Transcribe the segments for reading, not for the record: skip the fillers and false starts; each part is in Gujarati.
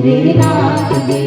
गिरिनाथ दे।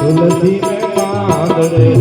तुलसी में बांधड़े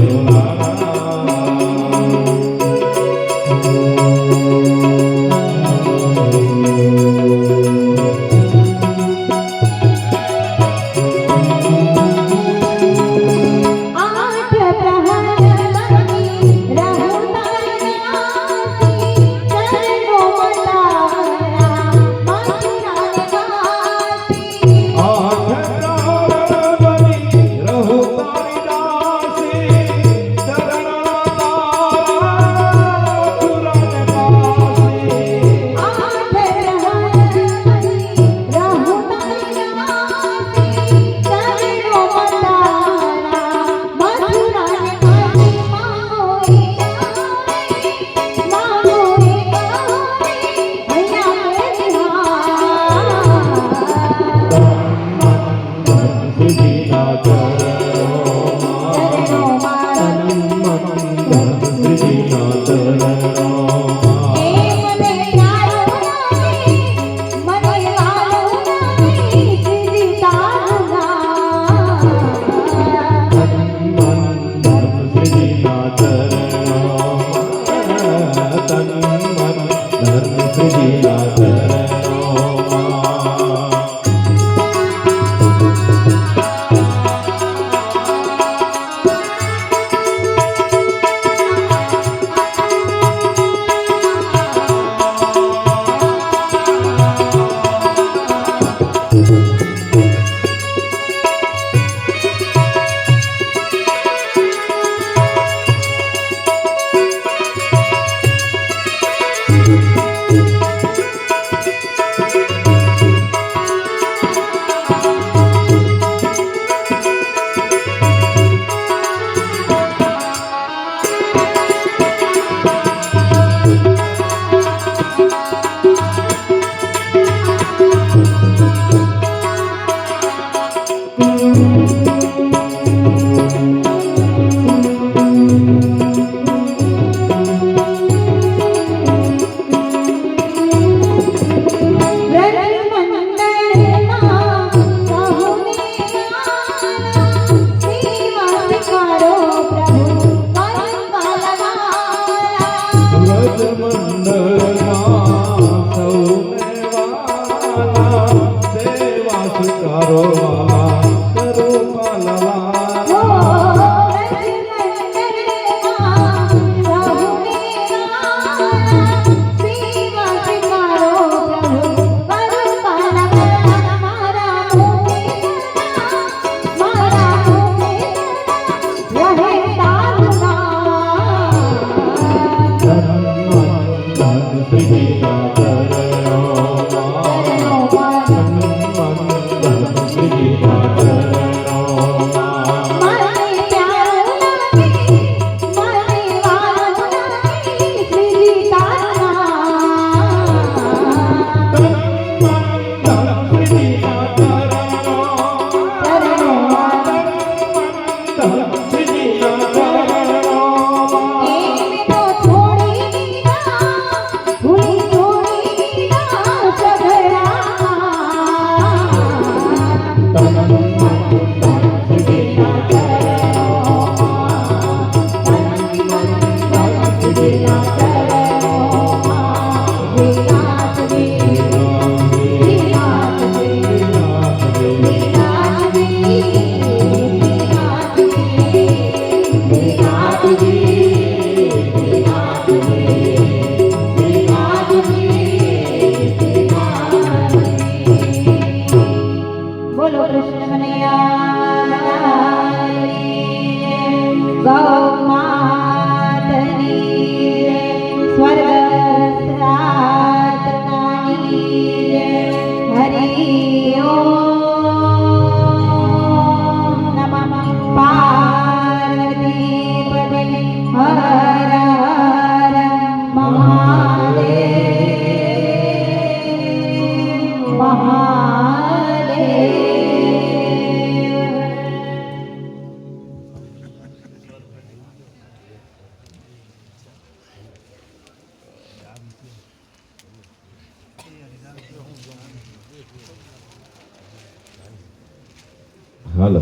હાલ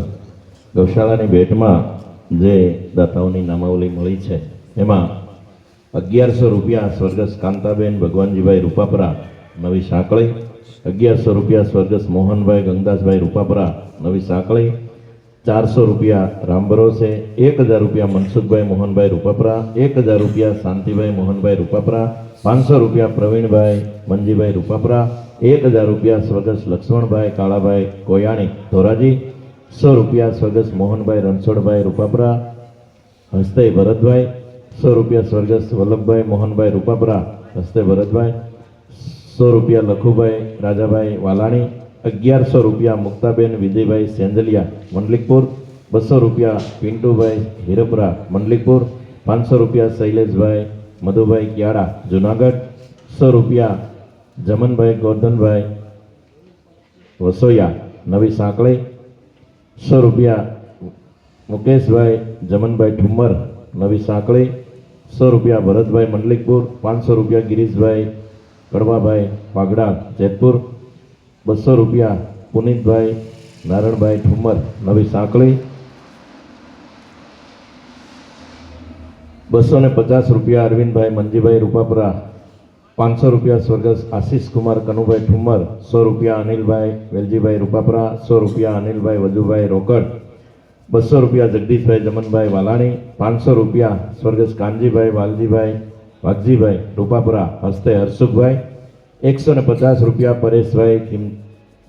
ગૌશાળાની ભેટમાં જે દાતાઓની નામાવલી મળી છે એમાં 1100 રૂપિયા સ્વર્ગસ્થ કાંતાબેન ભગવાનજીભાઈ રૂપાપરા નવી સાંકળી, 1100 રૂપિયા સ્વર્ગસ્થ મોહનભાઈ ગંગદાસભાઈ રૂપાપરા નવી સાંકળી, 400 રૂપિયા રામભરોસે, 1000 રૂપિયા મનસુખભાઈ મોહનભાઈ રૂપાપરા, 1000 રૂપિયા શાંતિભાઈ મોહનભાઈ રૂપાપરા, 500 રૂપિયા પ્રવીણભાઈ મંજીભાઈ રૂપાપરા, 1000 રૂપિયા સ્વર્ગસ્થ લક્ષ્મણભાઈ કાળાભાઈ કોયાણી ધોરાજી, 100 રૂપિયા સ્વર્ગસ્થ મોહનભાઈ રણછોડભાઈ રૂપાપરા હસ્તે ભરતભાઈ, 100 રૂપિયા સ્વર્ગસ્થ વલ્લભભાઈ મોહનભાઈ રૂપાપરા હસ્તે ભરતભાઈ, 100 રૂપિયા લખુભાઈ રાજાભાઈ વાલાણી, 1100 રૂપિયા મુક્તાબેન વિજયભાઈ સેંજલિયા મંડલિકપુર, 200 રૂપિયા પિન્ટુભાઈ હિરપરા મંડલિકપુર, 500 રૂપિયા શૈલેષભાઈ મધુભાઈ ક્યાડા જુનાગઢ, 100 રૂપિયા જમનભાઈ ગોરધનભાઈ વસોયા નવી સાંકળી, 100 રૂપિયા મુકેશભાઈ જમનભાઈ ઠુમ્મર નવી સાંકળી, 100 રૂપિયા ભરતભાઈ મંડલિકપુર, 500 રૂપિયા ગિરીશભાઈ કડવાભાઈ પાગડા જેતપુર, 200 રૂપિયા પુનિતભાઈ નારણભાઈ ઠુમ્મર નવી સાંકળી, 250 રૂપિયા અરવિંદભાઈ મંજીભાઈ રૂપાપરા, 500 રૂપિયા સ્વર્ગસ્થ આશીષ કુમાર કનુભાઈ ઠુમ્મર, 100 રૂપિયા અનિલભાઈ વેલજીભાઈ રૂપાપરા, 100 રૂપિયા અનિલભાઈ વજુભાઈ રોકડ, 200 રૂપિયા જગદીશભાઈ જમનભાઈ વાલાણી, 500 રૂપિયા સ્વર્ગસ્થ કાનજીભાઈ વાલજીભાઈ વાઘજીભાઈ રૂપાપરા હસ્તે હરસુખભાઈ, 150 રૂપિયા પરેશભાઈ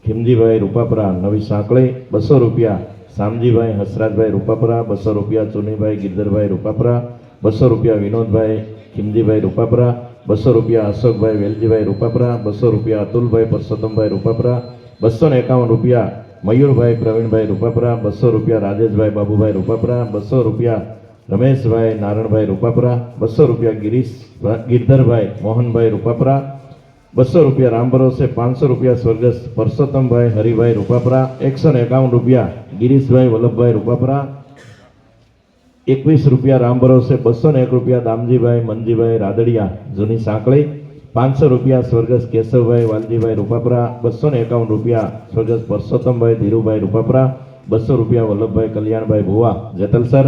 ખીમજીભાઈ રૂપાપરા નવી સાંકળી, 200 રૂપિયા શામજીભાઈ હસરાજભાઈ રૂપાપરા, 200 રૂપિયા ચુનીભાઈ ગિરધરભાઈ રૂપાપરા, 200 રૂપિયા વિનોદભાઈ ખીમજીભાઈ રૂપાપરા, 200 રૂપિયા અશોકભાઈ વેલજીભાઈ રૂપાપરા, 200 રૂપિયા અતુલભાઈ પરસોત્તમભાઈ રૂપાપરા, 251 રૂપિયા મયુરભાઈ પ્રવીણભાઈ રૂપાપરા, 200 રૂપિયા રાજેશભાઈ બાબુભાઈ રૂપાપરા, 200 રૂપિયા રમેશભાઈ નારણભાઈ રૂપાપરા, 200 રૂપિયા ગિરધરભાઈ મોહનભાઈ રૂપાપરા, 200 રૂપિયા રામભરોસે, 500 રૂપિયા સ્વર્ગસ્થ પરસોત્તમભાઈ હરિભાઈ રૂપાપરા, 151 રૂપિયા ગિરીશભાઈ વલ્લભભાઈ રૂપાપરા, 21 રૂપિયા રામભરોસે, 201 રૂપિયા દામજીભાઈ મનજીભાઈ રાદડિયા જૂની સાંકળી, 500 રૂપિયા સ્વર્ગસ્થ કેશવભાઈ વાલજીભાઈ રૂપાપરા, 251 રૂપિયા સ્વર્ગસ્થ પરસોત્તમભાઈ ધીરુભાઈ રૂપાપરા, 200 રૂપિયા વલ્લભભાઈ કલ્યાણભાઈ ભુવા જેતલસર,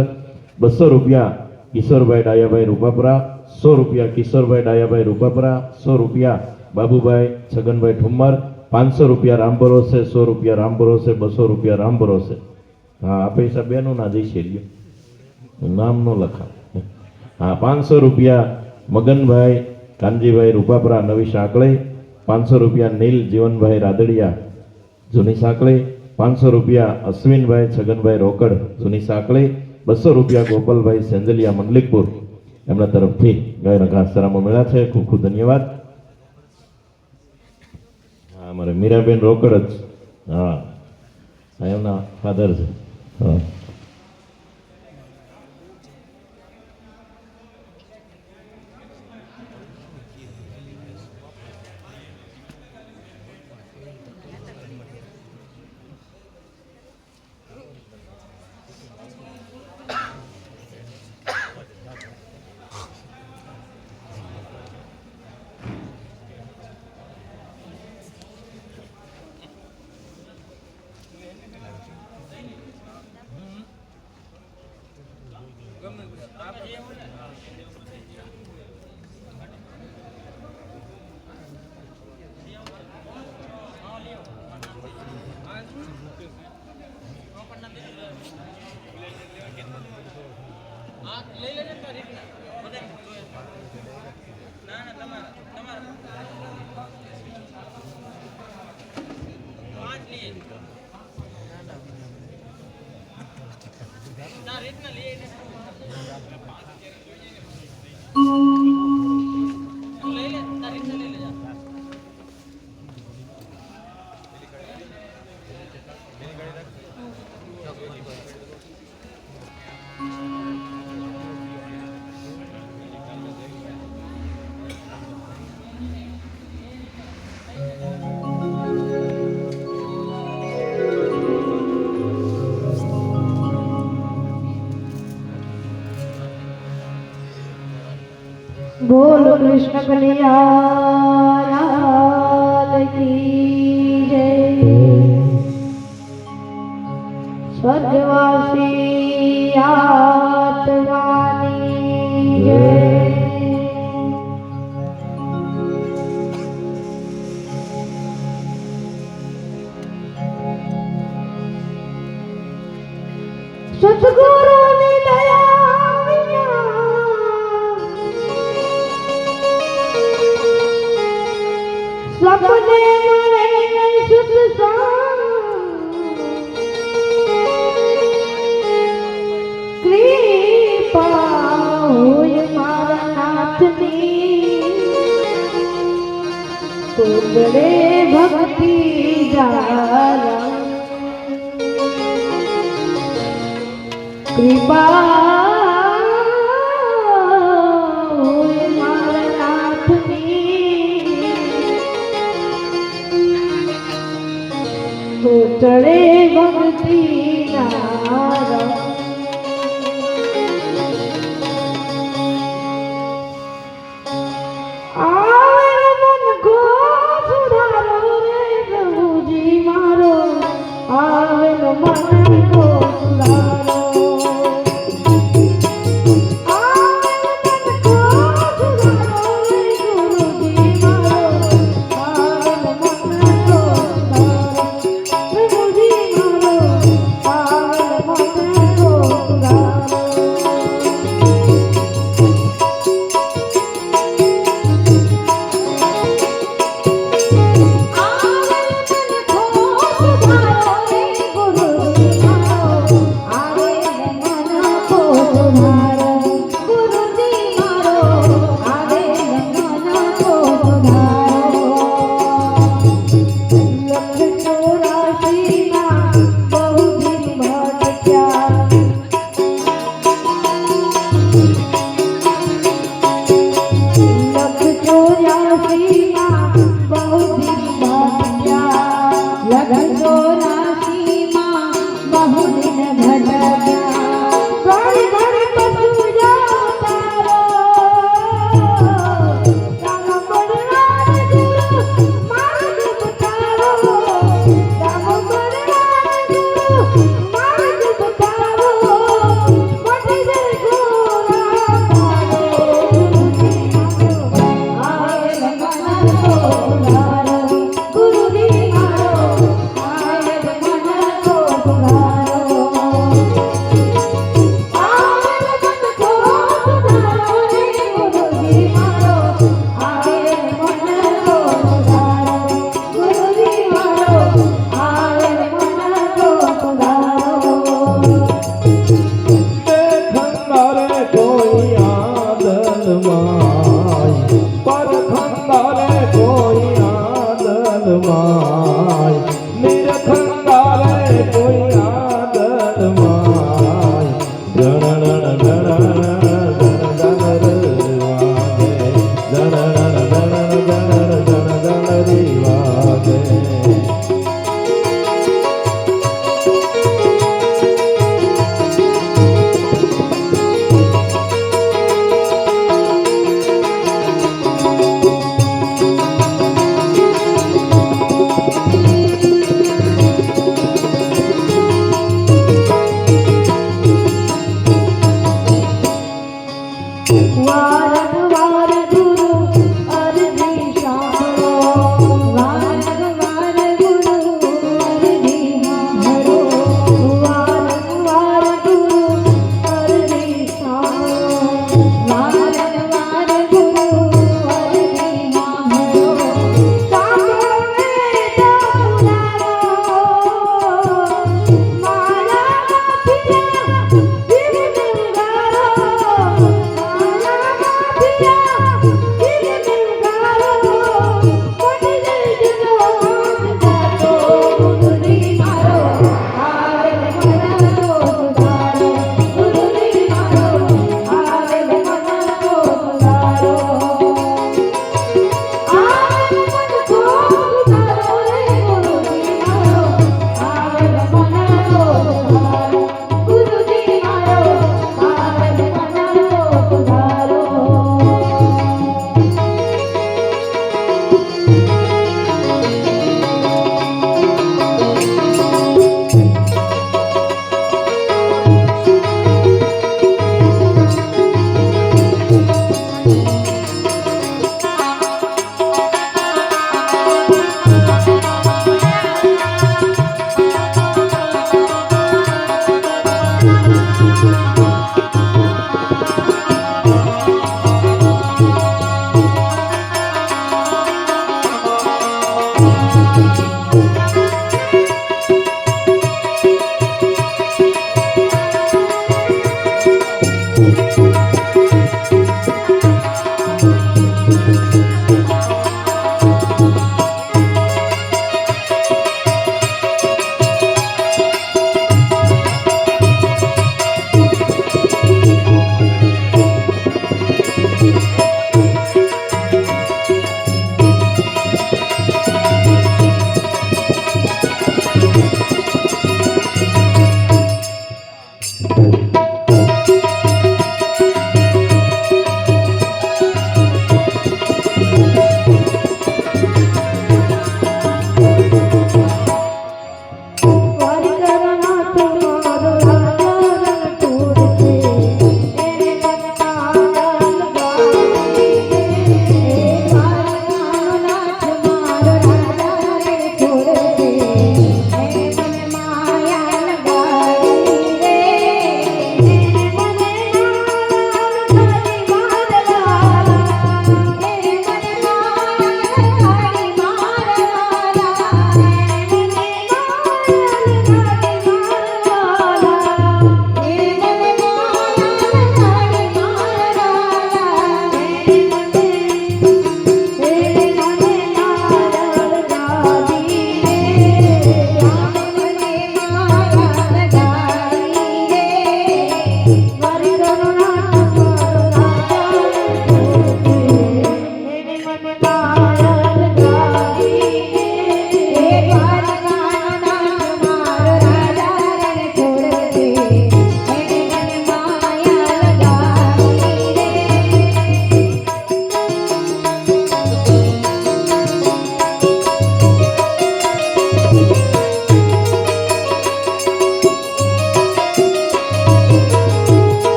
200 રૂપિયા કિશોરભાઈ ડાયાભાઈ રૂપાપરા, 100 રૂપિયા કિશોરભાઈ ડાયાભાઈ રૂપાપરા, 100 રૂપિયા બાબુભાઈ છગનભાઈ ઠુમ્મર, 500 રૂપિયા રામભરોસે, 100 રૂપિયા રામભરોસે, 200 રૂપિયા રામભરોસે. હા આ પૈસા બેનું ના જઈ છે નામ નો લખા. હા 500 રૂપિયા મગનભાઈ કાનજીભાઈ રૂપાપરા નવી સાંકળી, 500 રૂપિયા નીલ જીવનભાઈ રાદડિયા જૂની સાંકળી, 500 રૂપિયા અશ્વિનભાઈ છગનભાઈ રોકડ જૂની સાંકળી, 200 રૂપિયા ગોપાલભાઈ સેંજલિયા મંડલિકપુર એમના તરફથી ગાયના ઘાસચારામાં મળ્યા છે. ખૂબ ખૂબ ધન્યવાદ. હા અમારે મીરાબેન રોકડ જ, હા એમના ફાધર છે. હા कृष्ण कन्हैया लाल की जय। स्वर्गवासी आत्मानी जय। सतगुरु ने दया सपने मरे सुत कृपा होय मारा नाथनी तोड़े भक्ति जारा कृपा होय मारा नाथनी तो चढ़े भक्ति नारा। आवे मन को सुधारो रे प्रभु जी मारो आवे मन को सुधारो।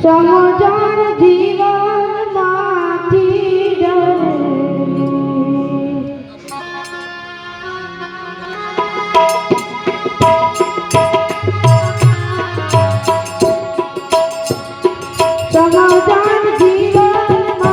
સમજણ જીવનમાંથી ડરેલી સમજણ જીવનમાંથી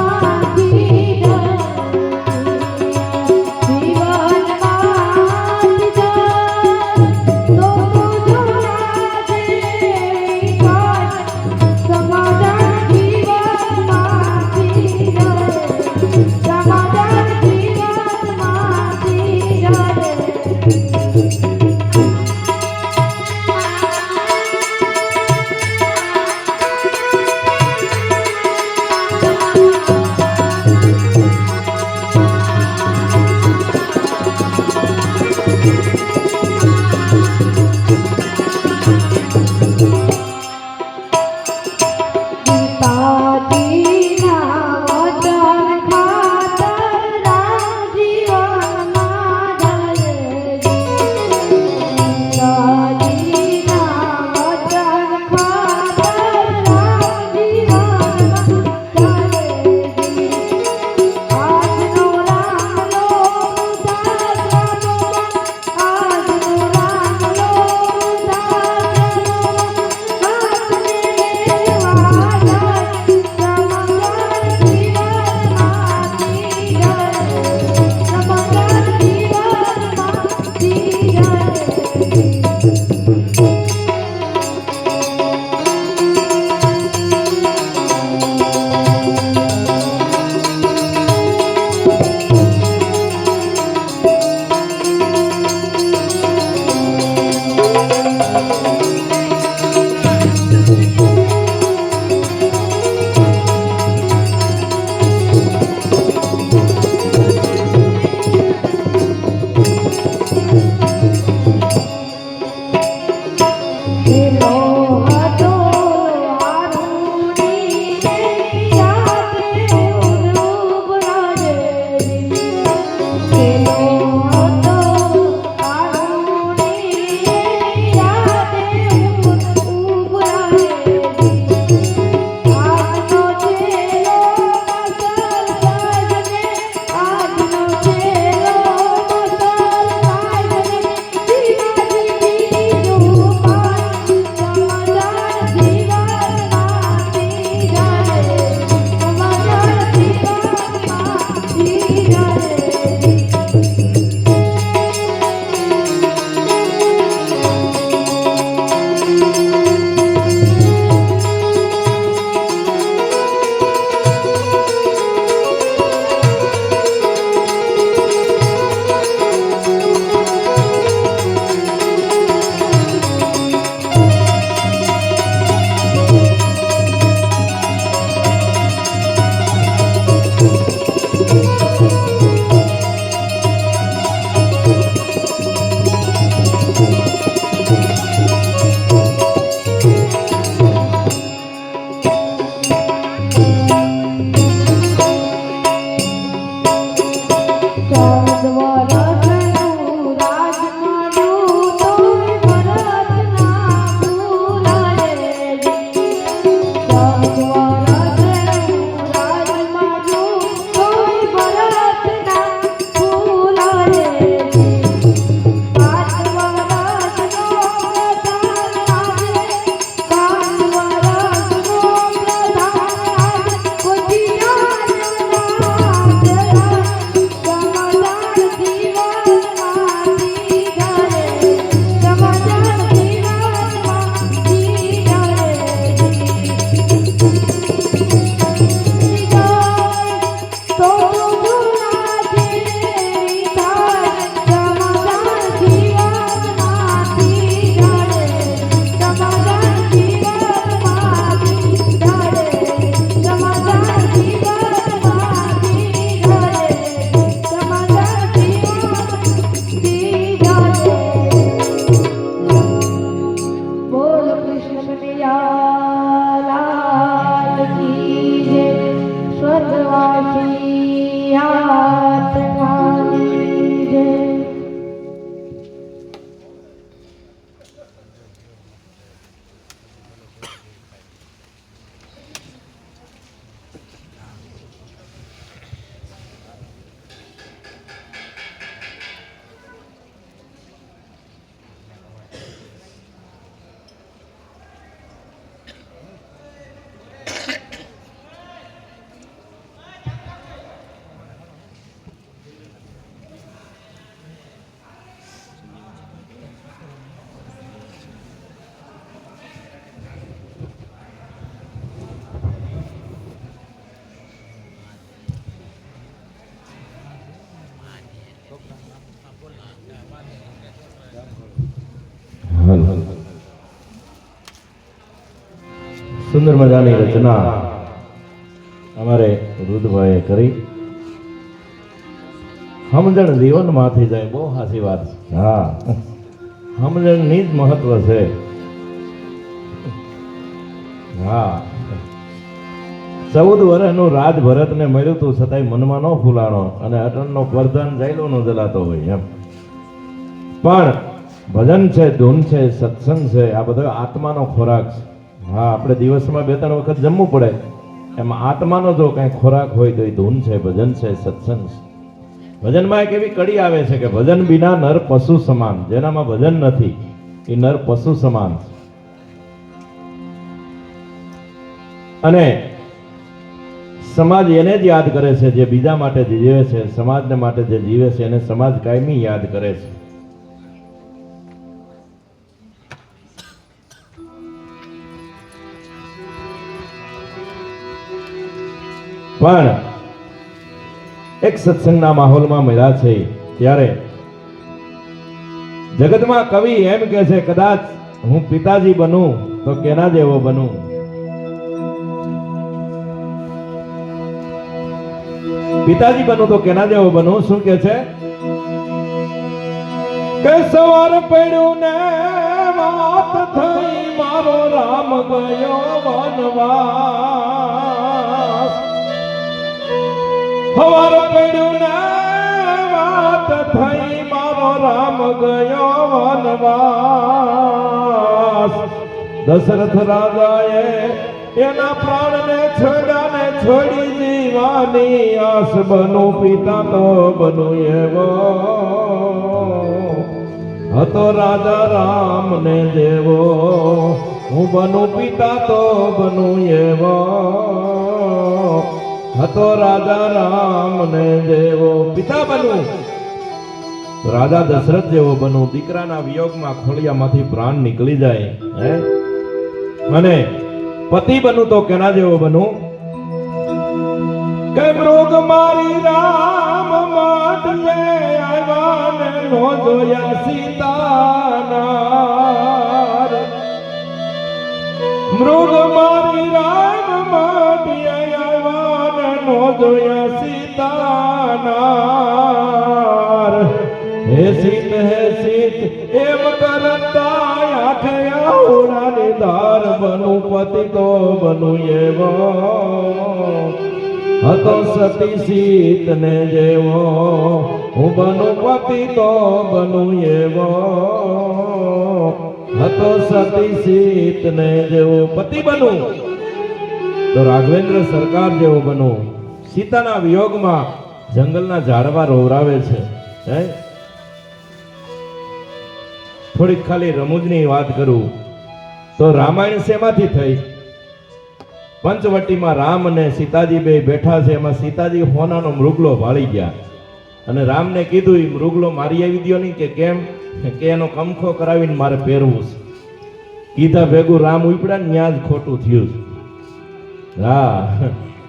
સુંદર મજાની રચના અમારે રુદભાઈએ કરી. સમજણ જીવનમાંથી જાય, બહુ સાચી વાત છે. હા, સમજણની જ મહત્વ છે. હા, 14 વર્ષનું રાજ ભરતને મળ્યું તું, છતાંય મનમાં ન ફૂલાણો અને અટણનો પ્રધાન જાયલો નો જલાતો હોય એમ. પણ ભજન છે, ધૂન છે, સત્સંગ છે, આ બધો આત્માનો ખોરાક છે. હા, આપણે દિવસમાં 2-3 વખત જમવું પડે, એમાં આત્માનો જો કઈ ખોરાક હોય તો એ ધૂન છે, ભજન છે, સત્સંગ છે. ભજનમાં એક એવી કડી આવે છે કે ભજન વિના નર પશુ સમાન. જેનામાં ભજન નથી એ નર પશુ સમાન છે. અને સમાજ એને જ યાદ કરે છે જે બીજા માટે જીવે છે. સમાજને માટે જે જીવે છે એને સમાજ કાયમી યાદ કરે છે. પણ એક સત્સંગના માહોલમાં મળ્યા છે ત્યારે જગતમાં કવિ એમ કહે છે, કદાચ હું પિતાજી બનું તો કેના જેવો બનું. પિતાજી બનું તો કેના જેવો બનું. શું કે છે કે સવાર પડ્યું ને વાત થઈ, મારો રામ ગયો વનવાસ. સવાર પડ્યું ને વાત થઈ, મારો રામ ગયો વનવાસ. દશરથ રાજાએ એના પ્રાણને છોડ્યા ને છોડી જીવાની આસ. બનું પિતા તો બનું એવો, હતો રાજા રામ ને જેવો. હું બનું પિતા તો બનું એવો, હતો રાજા રામ ને જેવો. પિતા બનું તો રાજા દશરથ જેવો બનું. દીકરાના વિયોગમાં ખોળિયામાંથી પ્રાણ નીકળી જાય. અને પતિ બનું તો કેના જેવો બનું કે મૃગ મારી રામ માટલે આવ્યા ને નો જોયા સીતાના. મૃગ મારી રામ માટલે આવ્યા ને નો જોયા સીતાના. હે સીત એમ કરતા આંખે આવડાની ધાર. બનું પતિ તો બનું એવો, હતો સતી સીત ને જેવો. હું બનું પતિ તો બનું એવો, હતો સતી સીત ને જેવો. પતિ બનું તો રાઘવેન્દ્ર સરકાર જેવો બનું. સીતાના વિયોગમાં જંગલના ઝાડવા રોવરાવે છે. થોડીક ખાલી રમૂજની વાત કરું તો રામાયણ શેમાંથી થઈ? પંચવટીમાં રામ અને સીતાજી બે બેઠા છે. એમાં સીતાજી હોનાનો મૃગલો ભાળી ગયા અને રામને કીધું, એ મૃગલો મારી આવી દો નહીં. કે કેમ? કે એનો કમખો કરાવીને મારે પહેરવું છે. કીધા ભેગું રામ ઉપડ્યા ને ત્યાં જ ખોટું થયું. હા,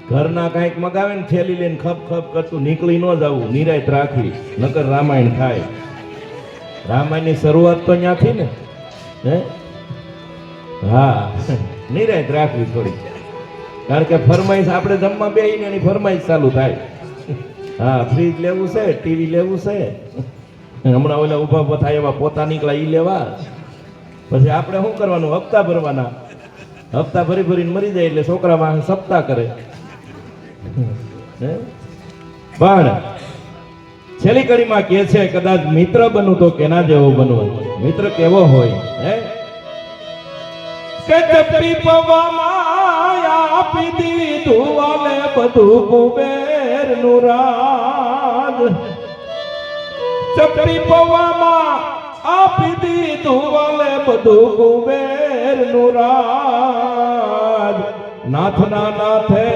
ઘરના કાંઈક મગાવે ને થેલી લઈને ખપ ખપ કરતું નીકળી ન જવું, નિરાયત રાખવી, નકર રામાયણ થાય. રામાયણની શરૂઆત તો ત્યાંથી ને. હા, નિરાયત રાખવી થોડી. કારણ કે ફરમાઈશ આપણે જમવા બેહીને એની ફરમાઈશ ચાલુ થાય. હા, ફ્રીજ લેવું છે, ટીવી લેવું છે. હમણાં ઓલા ઉભા થાય એવા પોતા નીકળ્યા ઈ લેવા. પછી આપણે શું કરવાનું? હપ્તા ભરવાના. હપ્તા ભરી ભરીને મરી જાય એટલે છોકરા વાહન સપ્તાહ કરે. પણ છેલ્લી કડીમાં કે છે, કદાચ મિત્ર બનું તો કેના જેવો બનવું. મિત્ર કેવો હોય? કે ચપટી પવામાં આપી દીધું વાલે બધું કુબેર નું રાજ. ચપટી પવામાં આપી દીધું વાલે બધું કુબેર નું રાજ. નાથના નાથે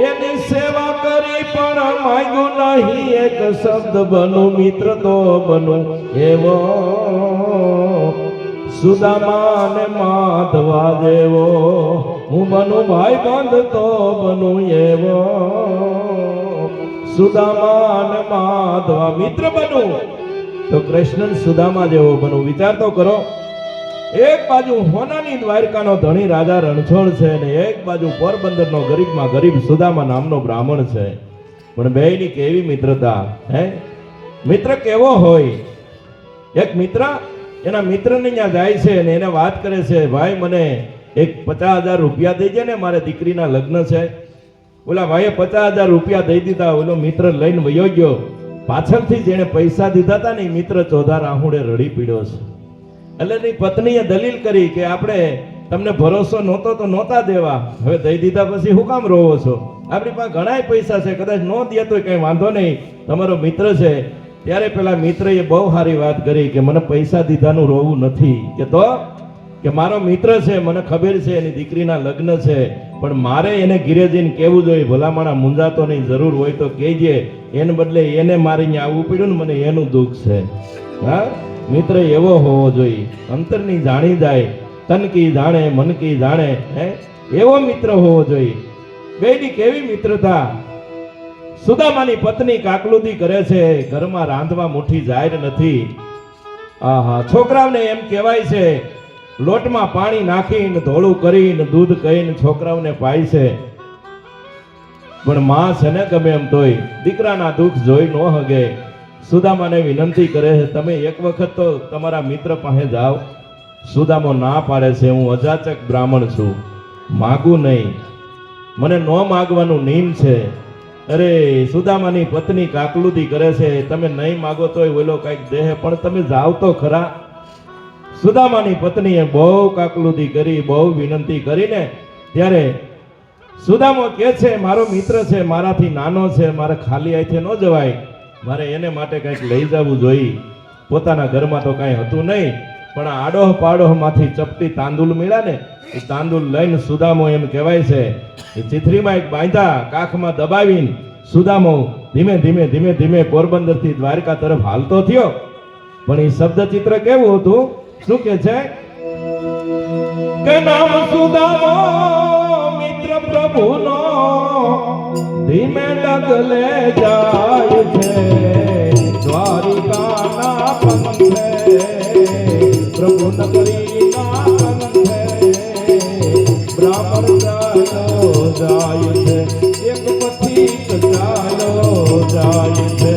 એની સેવા કરી પણ માંગ્યું નહીં એક શબ્દ. બનું મિત્ર તો બનું એવો, સુદામા ને માધવા જેવો. હું બનું ભાઈ બંધ તો બનું એવો, સુદામા ને માધવા. મિત્ર બનું તો કૃષ્ણ સુદામા જેવો બનું. વિચાર તો કરો, એક બાજુ હોનાની દ્વારકાનો ધણી રાજા રણછોડ છે અને એક બાજુ પોરબંદરનો ગરીબમાં ગરીબ સુદામા નામનો બ્રાહ્મણ છે. પણ બેયની કેવી મિત્રતા! હે, મિત્ર કેવો હોય? એક મિત્ર એના મિત્રને ત્યાં જાય છે અને એને વાત કરે છે, ભાઈ મને એક 50,000 રૂપિયા દઈ દે ને, મારે દીકરીના લગ્ન છે. ઓલા ભાઈએ 50,000 રૂપિયા દઈ દીધા. ઓલો મિત્ર લઈને વયો ગયો. પાછળથી જેને પૈસા દીધા હતા ને એ મિત્ર ચોધા રાહુડે રડી પીડ્યો છે. એટલે એની પત્નીએ દલીલ કરી કે આપણે તમને ભરોસો નહોતો તો નહોતા દેવા, હવે દઈ દીધા પછી હું કામ રોવો છો? આપણી પાસે ઘણાય પૈસા છે, કદાચ ન દે તો કઈ વાંધો નહીં, તમારો મિત્ર છે. ત્યારે પેલા મિત્રએ બહુ સારી વાત કરી કે મને પૈસા દીધાનું રોવું નથી, કે તો કે મારો મિત્ર છે, મને ખબર છે એની દીકરીના લગ્ન છે, પણ મારે એને ઘીરે જઈને કહેવું જોઈએ, ભલામણા મુંજાતોની જરૂર હોય તો કહેજે, એને બદલે એને મારે અહીંયા આવવું પડ્યું ને, મને એનું દુઃખ છે. હા, મિત્ર એવો હોવો જોઈએ, અંતરની જાણી જાય, તન કી જાણે મન કી જાણે, હે, એવો મિત્ર હોવો જોઈએ. બેયની કેવી મિત્રતા! સુદામાની પત્ની કાકલુદી કરે છે, ઘરમાં રાંધવા મુઠ્ઠી જાહેર નથી. આહા, છોકરાઓને એમ કહેવાય છે લોટમાં પાણી નાખીને ધોળું કરીને દૂધ કહીને છોકરાઓને પાય છે. પણ માં છે ને ગમે એમ તોય દીકરાના દુઃખ જોઈ ન હગે. સુદામાને વિનંતી કરે છે, તમે એક વખત તો તમારા મિત્ર પાસે જાઓ. સુદામો ના પાડે છે, હું અજાચક બ્રાહ્મણ છું, માગું નહીં, મને ન માગવાનું નિયમ છે. અરે, સુદામાની પત્ની કાકલુદી કરે છે, તમે નહીં માગો તોય ઓલો કઈક દેહ, પણ તમે જાઓ તો ખરા. સુદામાની પત્નીએ બહુ કાકલુદી કરી, બહુ વિનંતી કરીને ત્યારે સુદામો કહે છે, મારો મિત્ર છે, મારાથી નાનો છે, મારે ખાલી હાથે ન જવાય, મારે એને માટે કંઈક લઈ જવું જોઈએ. પોતાના ઘરમાં તો કાંઈ હતું નહીં, પણ આ આડોહ પાડોહમાંથી ચપટી તાંદુલ મળ્યા ને, એ તાંદુલ લઈને સુદામો એમ કહેવાય છે એ ચિથરીમાં એક બાંધા કાખમાં દબાવીને સુદામો ધીમે ધીમે ધીમે ધીમે પોરબંદરથી દ્વારકા તરફ હાલતો થયો. પણ એ શબ્દ ચિત્ર કેવું હતું? શું કે છે કે નામ સુદામો મિત્ર પ્રભુનો ધીમે ડગલે જાય છે, દ્વારિકાના પંથે પ્રભુ નગરીના પંથે બ્રાહ્મણ ચાલો જાય છે, એક પથિક ચાલો જાય છે.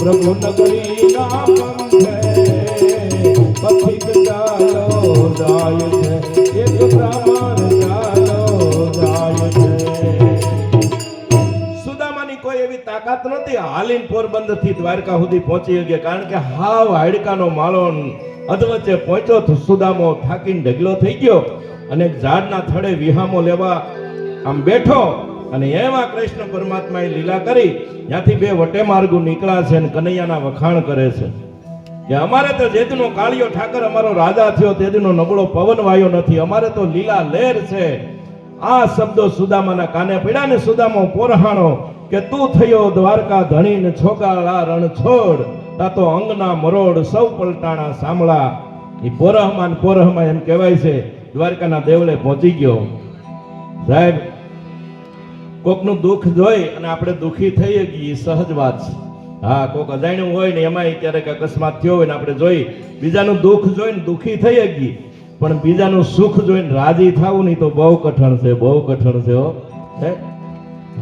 પ્રભુ નગરીના પંથે પથિક ચાલો જાય છે, એક બ્રાહ્મણ ચાલો જાય છે. સુદામાની કોઈ એવી તાકાત નહોતી હાલીને પોરબંદર થી દ્વારકા સુધી પહોંચી ગયા, કારણ કે હાવ હાડકાનો માળો અધવચ્ચે પહોંચ્યો તો સુદામો થાકીને ઢગલો થઈ ગયો અને ઝાડના થડે વિહામો લેવા આમ બેઠો. અને એમાં કૃષ્ણ પરમાત્માએ લીલા કરી, ત્યાંથી બે વટે માર્ગો નીકળ્યા છે અને કનૈયાના વખાણ કરે છે કે અમારે તો જેદનો કાળિયો ઠાકર અમારો રાજા થયો તેદનો નબળો પવન વાયો નથી, અમારે તો લીલા લહેર છે. આ શબ્દો સુદામાના કાને પડ્યા ને સુદામો પોરહાણો કે તું થયો દ્વારકા ધણી ને છોગાળા રણ છોડ, તા તો અંગના મરોડ સૌ પલટાણા સાંભળા. એ પોરહમાં એમ કહેવાય છે દ્વારકાના દેવળે પહોંચી ગયો. સાહેબ, કોકનું દુઃખ જોઈ અને આપણે દુઃખી થઈ ગઈ સહજ વાત છે. હા, કોક અજાણ્યું હોય ને એમાં ક્યારેક અકસ્માત થયો હોય ને આપણે જોઈ બીજાનું દુઃખ જોઈને દુઃખી થઈ ગઈ, પણ બીજાનું સુખ જોઈને રાજી થવું નહીં તો બહુ કઠણ છે, બહુ કઠણ છે હો. હે,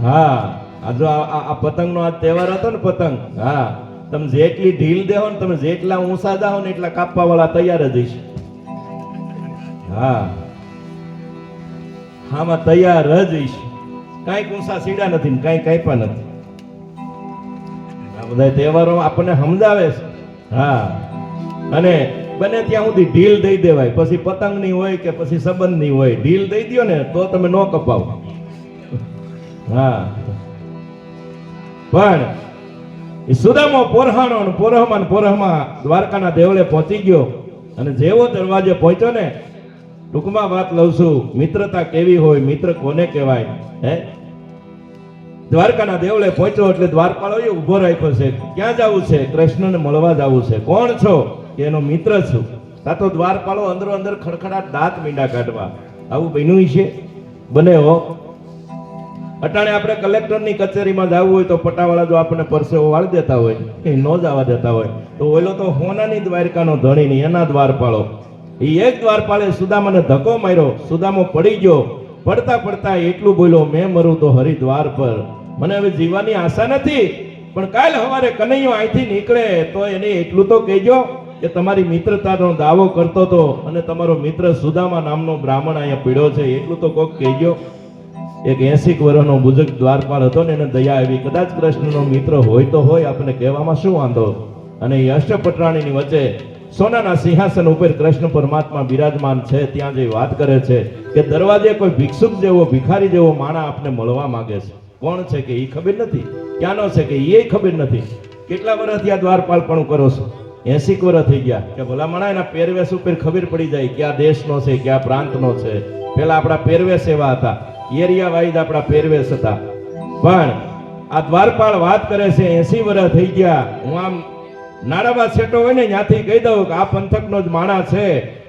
હા, આ જો આ પતંગનો આ તહેવાર હતો ને, પતંગ, હા, તમે જેટલી ઢીલ દેહો ને, તમે જેટલા ઊંચા જાઓ ને એટલા કાપવા વાળા તૈયાર જ હશે. હા, હામાં તૈયાર જ હશે. કાંઈક ઊંચા સીડા નથી ને કાંઈ કાપ્યા નથી. આ બધા તહેવારો આપણને સમજાવે છે. હા, અને બને ત્યાં સુધી ઢીલ દઈ દેવાય, પછી પતંગની હોય કે પછી સંબંધની હોય, ઢીલ દઈ દો ને તો તમે ન કપાવો. હા, પણ એ સુદામો પોરહાણો ને પોરહમાં દ્વારકાના દેવળે પહોંચી ગયો અને જેવો દરવાજે પહોંચ્યો ને, ટૂંકમાં વાત લઉં છું, મિત્રતા કેવી હોય, મિત્ર કોને કહેવાય? હે, દ્વારકાના દેવળે પહોંચ્યો એટલે દ્વારપાળોએ ઊભો રાખ્યો છે. ક્યાં જવું છે? કૃષ્ણને મળવા જવું છે. કોણ છો? કે એનો મિત્ર છું. તા તો દ્વારપાળો અંદરો અંદર ખડખડાટ દાંત મીંડા કાઢવા. આવું બન્યું છે? બને હો. અટાણે આપણે કલેક્ટરની કચેરીમાં જવું હોય તો પટાવાળા જો આપણને પરસેવો વાળી દેતા હોય, એ ન જવા દેતા હોય, તો ઓલો તો હોનાની દ્વારકાનો ધણી નહીં, એના દ્વારપાળો. એ એક દ્વારપાળે સુદામાને ધક્કો માર્યો. સુદામો પડી ગયો. પડતા પડતા એટલું બોલ્યો, મેં મરું તો હરિદ્વાર પર, મને હવે જીવવાની આશા નથી. પણ કાલ સવારે કનૈયો અહીંથી નીકળે તો એને એટલું તો કહેજો કે તમારી મિત્રતાનો દાવો કરતો હતો અને તમારો મિત્ર સુદામા નામનો બ્રાહ્મણ અહીંયા પીડ્યો છે, એટલું તો કોક કહેજો. એક 80 વર્ષનો બુજુર્ગ દ્વારપાળ હતો ને, એને દયા આવી. કદાચ કૃષ્ણનો મિત્ર હોય તો હોય, આપણે કહેવામાં શું વાંધો? અને એ અષ્ટપટરાણીની વચ્ચે સોનાના સિંહાસન ઉપર કૃષ્ણ પરમાત્મા બિરાજમાન છે. ત્યાં જે વાત કરે છે કે દરવાજે કોઈ ભિક્ષુક જેવો, ભિખારી જેવો માણા આપને મળવા માંગે છે. કોણ છે કે એ ખબર નથી, ક્યાંનો છે કે એ ખબર નથી. કેટલા વર્ષથી આ દ્વારપાલપણું કરો છો? 80 વર્ષ થઈ ગયા. કે ભલા માણા એના પહેરવેશ ઉપર ખબર પડી જાય ક્યાં દેશનો છે, ક્યાં પ્રાંતનો છે. પેલા આપણા પહેરવેશ એવા હતા, એરિયા વાઇઝ આપણા પહેરવેશ હતા. પણ આ દ્વારપાળ વાત કરે છે 80 વર્ષ થઈ ગયા. હું આમ નાડામાં છેટો હોય ને ત્યાંથી કહી દઉં કે આ પંથકનો જ માણા છે,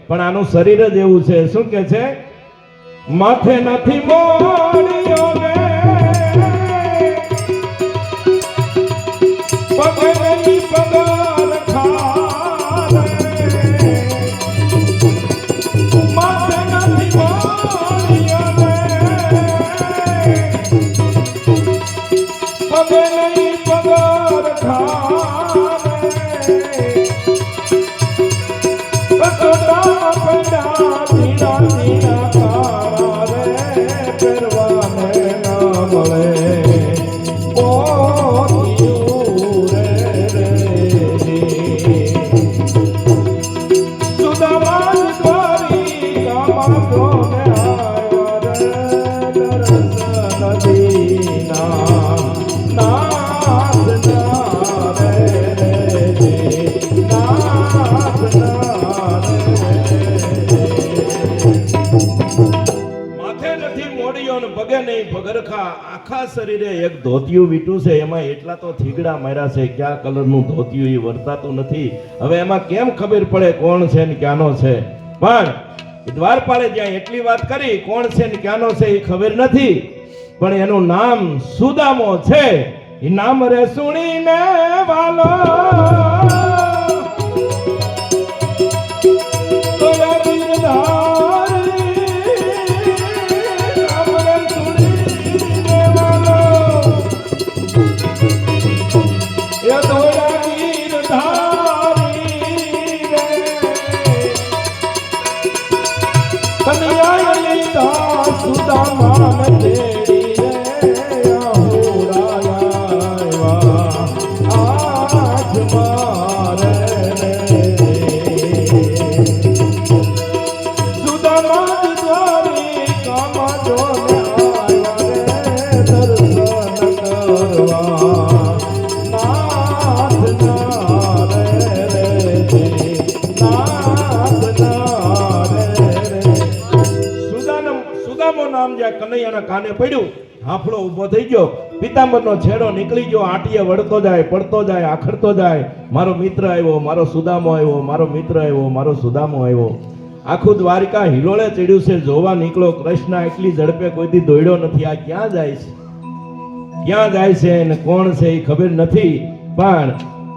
પણ આનું શરીર જ એવું છે. શું કે છે? માથે નથી મોડિયો ને, પગે નહીં પગાર ખાને, માથે નથી મોડિયો ને, પગે નહીં પગાર ખાને, કસોટા પડા ધીરા ધીરા કાળા રે, કરવાને ના મળે પોતિયું રે રે. સુદામા દ્વારિકામાં કોને આવ્યા રે, દર્શન દીના નાથ ના રે રે, નાથ ના રે. માથે નથી મોડિયો ને પગે નહીં પગરખા, આખા શરીરે એક ધોતિયું વીટું છે. એમાં એટલા તો થીગડા માર્યા છે, કયા કલરનું ધોતિયું એ વર્તાતું નથી. હવે એમાં કેમ ખબર પડે કોણ છે ને ક્યાંનો છે? પણ દ્વારપાળે જ્યાં એટલી વાત કરી કોણ છે ને ક્યાંનો છે એ ખબર નથી, પણ એનું નામ સુદામો છે. એ નામ રે સુણીને વાલો તોરા ગિરધારી, નામ રે સુણીને વાલો એ તોરા ગિરધારી રે, કનૈયા લીધા સુદામાને તેડી રે, કનૈયાના કાને પડ્યું, હાફળો ઊભો થઈ ગયો, પિતાંબરનો છેડો નીકળી ગયો, આટીએ વળતો જાય, પડતો જાય, આખડતો જાય. મારો મિત્ર આવ્યો, મારો સુદામો આવ્યો, મારો મિત્ર આવ્યો, મારો સુદામો આવ્યો. આખું દ્વારિકા હિલોળે ચડ્યું છે. જોવા નીકળો, કૃષ્ણ એટલી ઝડપે કોઈથી દોડ્યો નથી. આ ક્યાં જાય છે, ક્યાં જાય છે અને કોણ છે એ ખબર નથી. પણ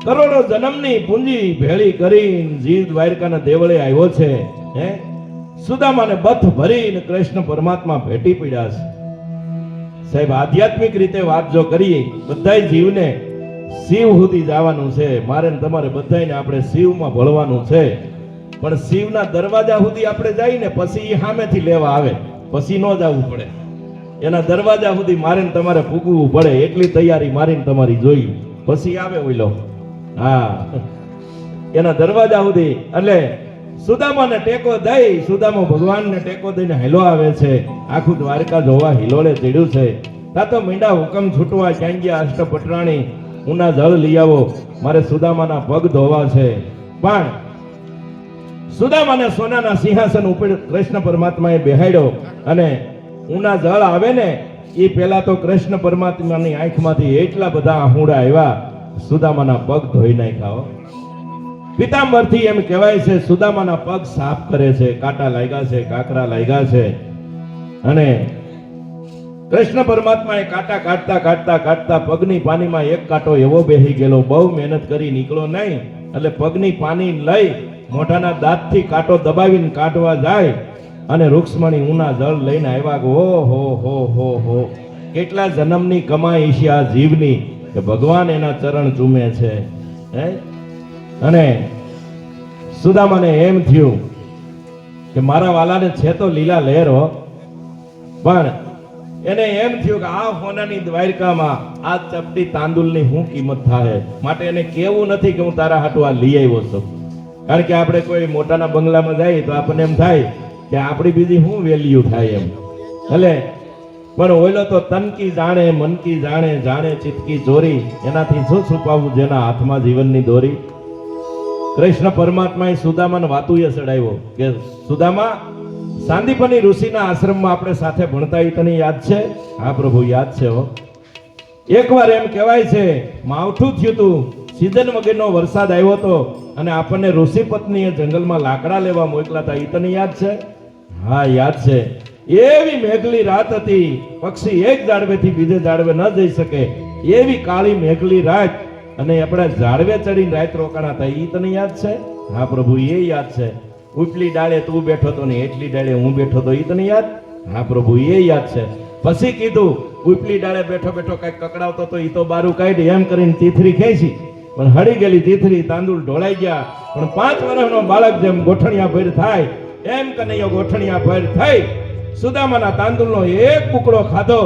કરોડો જન્મની પૂંજી ભેળી કરીને જીવ દ્વારકાના દેવળે આવ્યો છે. હે, સુદામાને બથ ભરીને કૃષ્ણ પરમાત્મા ભેટી પડ્યા છે. સાહેબ, આધ્યાત્મિક રીતે વાત જો કરીએ, બધાય જીવને શિવ સુધી જવાનું છે. મારે ને તમારે બધાને આપણે શિવમાં ભળવાનું છે. પણ શિવના દરવાજા સુધી આપણે જઈને પછી એ સામેથી લેવા આવે, પછી ન જવું પડે. એના દરવાજા સુધી મારે ને તમારે પૂગવું પડે. એટલી તૈયારી મારીને તમારી જોઈ, પછી આવે ઓઈલો. હા, એના દરવાજા સુધી. એટલે સુદામાને ટેકો દઈ, સુદામો ભગવાનને ટેકો દઈને હેલો આવે છે. આખું દ્વારકા જોવા હિલોળે ચડ્યું છે. તા તો મીંડા હુકમ છૂટવા ક્યાં ગયા અષ્ટપટરાણી ઉના જળ લઈ આવો, મારે સુદામાના પગ ધોવા છે. પણ સુદામાને સોનાના સિંહાસન ઉપર કૃષ્ણ પરમાત્માએ બેહાડ્યો અને ઉના જળ આવે ને એ પહેલા તો કૃષ્ણ પરમાત્માની આંખમાંથી એટલા બધા આહુડા આવ્યા, સુદામાના પગ ધોઈ નાખ્યા. પિતાંબરથી એમ કહેવાય છે સુદામાના પગ સાફ કરે છે, કાંટા લાગ્યા છે, કાંકરા લાગ્યા છે. અને કૃષ્ણ પરમાત્માએ કાંટા કાઢતા કાઢતા કાઢતા પગની પાનીમાં એક કાંટો એવો બેહી ગયેલો, બહુ મહેનત કરી નીકળો નહીં, એટલે પગની પાની લઈ મોઢાના દાંતથી કાંટો દબાવીને કાઢવા જાય અને રૂક્ષ્મણી ઉના જળ લઈને આવ્યા. હો કેટલા જન્મની કમાઈ છે આ જીવની કે ભગવાન એના ચરણ ચૂમે છે. અને સુદામાને એમ થયું કે મારા વાલાને છે તો લીલા લહેરો, પણ એને એમ થયું કે આ હોનાની દ્વારકામાં આ ચપટી તાંદુલની શું કિંમત થાય, માટે એને કેવું નથી કે હું તારા હાટુ આ લઈ આવ્યો છું. કારણ કે આપણે કોઈ મોટાના બંગલામાં જઈએ તો આપણને એમ થાય કે આપણી બીજી શું વેલ્યુ થાય એમ. એટલે પણ ઓલો તો તનકી જાણે મનકી જાણે, જાણે ચિતકી ચોરી, એનાથી શું છુપાવવું જેના હાથમાં જીવનની દોરી. કૃષ્ણ પરમાત્માએ સુદામાને વાતુએ ચડાવ્યો કે સુદામા, સાંદીપની ઋષિના આશ્રમમાં આપણે સાથે ભણતા એ તને યાદ છે? હા પ્રભુ યાદ છે. હો એકવાર એમ કહેવાય છે માવઠું થયું હતું, સીઝન વગરનો વરસાદ આવ્યો હતો અને આપણને ઋષિ પત્નીએ જંગલમાં લાકડા લેવા મોકલા હતા, એ તને યાદ છે? હા યાદ છે. એવી મેઘલી રાત હતી, પક્ષી એક ઝાડવેથી બીજે ઝાડવે ન જઈ શકે એવી કાળી મેઘલી રાત, અને આપણે ઝાડવે ચડીને રાત રોકાણા હતા, એ તને યાદ છે? હા પ્રભુ એ યાદ છે. ઉપલી ડાળે તું બેઠો તો ને એટલી ડાળે હું બેઠો તો, એ તને યાદ? હા પ્રભુ એ યાદ છે. પછી કીધું ઉપલી ડાળે બેઠો બેઠો કઈક કકડાવતો તો એ તો બારું કાઢી એમ કરીને તીથરી ખેંચી, પણ હળી ગયેલી તીથરી, તાંદુલ ઢોળાઈ ગયા. પણ 5 વર્ષનો બાળક જેમ ગોઠણિયા ભર થાય એમ કનૈયો ગોઠણિયા ભર થઈ સુદામાના તાંદુલનો એક ટુકડો ખાધો,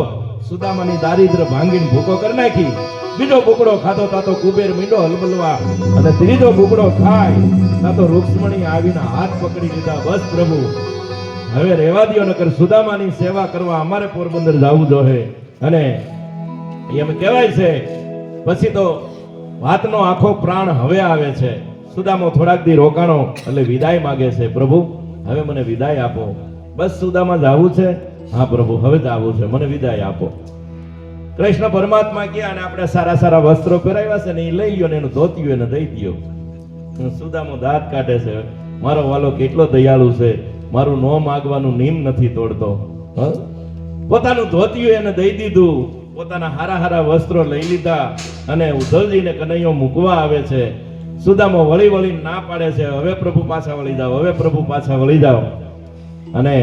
સુદામાની દારિદ્ર ભાંગીને ભૂકો કરી નાખી. બીજો બુકડો ખાધો તા તો કુબેર મીંડો હલબલવા, અને ત્રીજો બુકડો ખાય તા તો રૂક્ષ્મણી આવીને હાથ પકડી લીધા. બસ પ્રભુ હવે રહેવા દ્યો, નકર સુદામાની સેવા કરવા અમારે પોરબંદર જવું જોઈએ. અને એમ કહેવાય છે પછી તો વાતનો આખો પ્રાણ હવે આવે છે. સુદામો થોડાક દી રોકાણો એટલે વિદાય માગે છે, પ્રભુ હવે મને વિદાય આપો. બસ સુદામા જાવું છે? હા પ્રભુ હવે જાવું છે, મને વિદાય આપો. કૃષ્ણ પરમાત્મા ગયા અને આપણે સારા સારા વસ્ત્રો પહેરાવ્યા છે ને એ લઈ લ્યો ને એનું ધોતિયું એને દઈ દો. સુદામો દાંત કાઢે છે, મારો વાલો કેટલો દયાળુ છે, મારું નો માગવાનું નિયમ નથી તોડતો. પોતાનું ધોતિયું એને દઈ દીધું, પોતાના હારા હારા વસ્ત્રો લઈ લીધા અને ઉદ્ધવજીને કનૈયો મૂકવા આવે છે. સુદામો વળી વળી ના પાડે છે, હવે પ્રભુ પાછા વળી જાઓ, હવે પ્રભુ પાછા વળી જાઓ. અને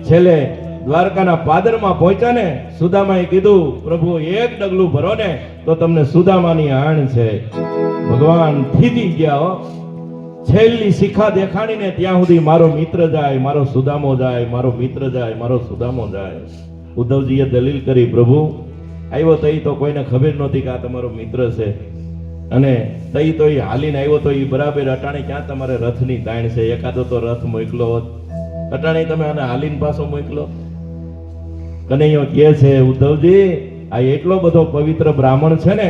છેલ્લે દ્વારકાના પાદરમાં પહોંચ્યા ને સુદામાએ કીધું પ્રભુ એક ડગલું ભરો ને તો તમને સુદામાની આણ છે. ભગવાન થીજી ગયા. હો છેલ્લી શિખા દેખાડીને ત્યાં સુધી મારો મિત્ર જાય, મારો સુદામો જાય, મારો મિત્ર જાય, મારો સુદામો જાય. ઉદ્ધવજીએ દલીલ કરી, પ્રભુ આવ્યો તઈ તો કોઈને ખબર નહોતી કે આ તમારો મિત્ર છે, અને તઈ તો એ હાલીને આવ્યો તો એ બરાબર અટાણે ક્યાં તમારે રથની તાણ છે, એકાદો તો રથ મોકલો હોત, અટાણે તમે આને હાલીને પાછો મોકલો. કનૈયો કહે છે ઉદ્ધવજી આ એટલો બધો પવિત્ર બ્રાહ્મણ છે ને,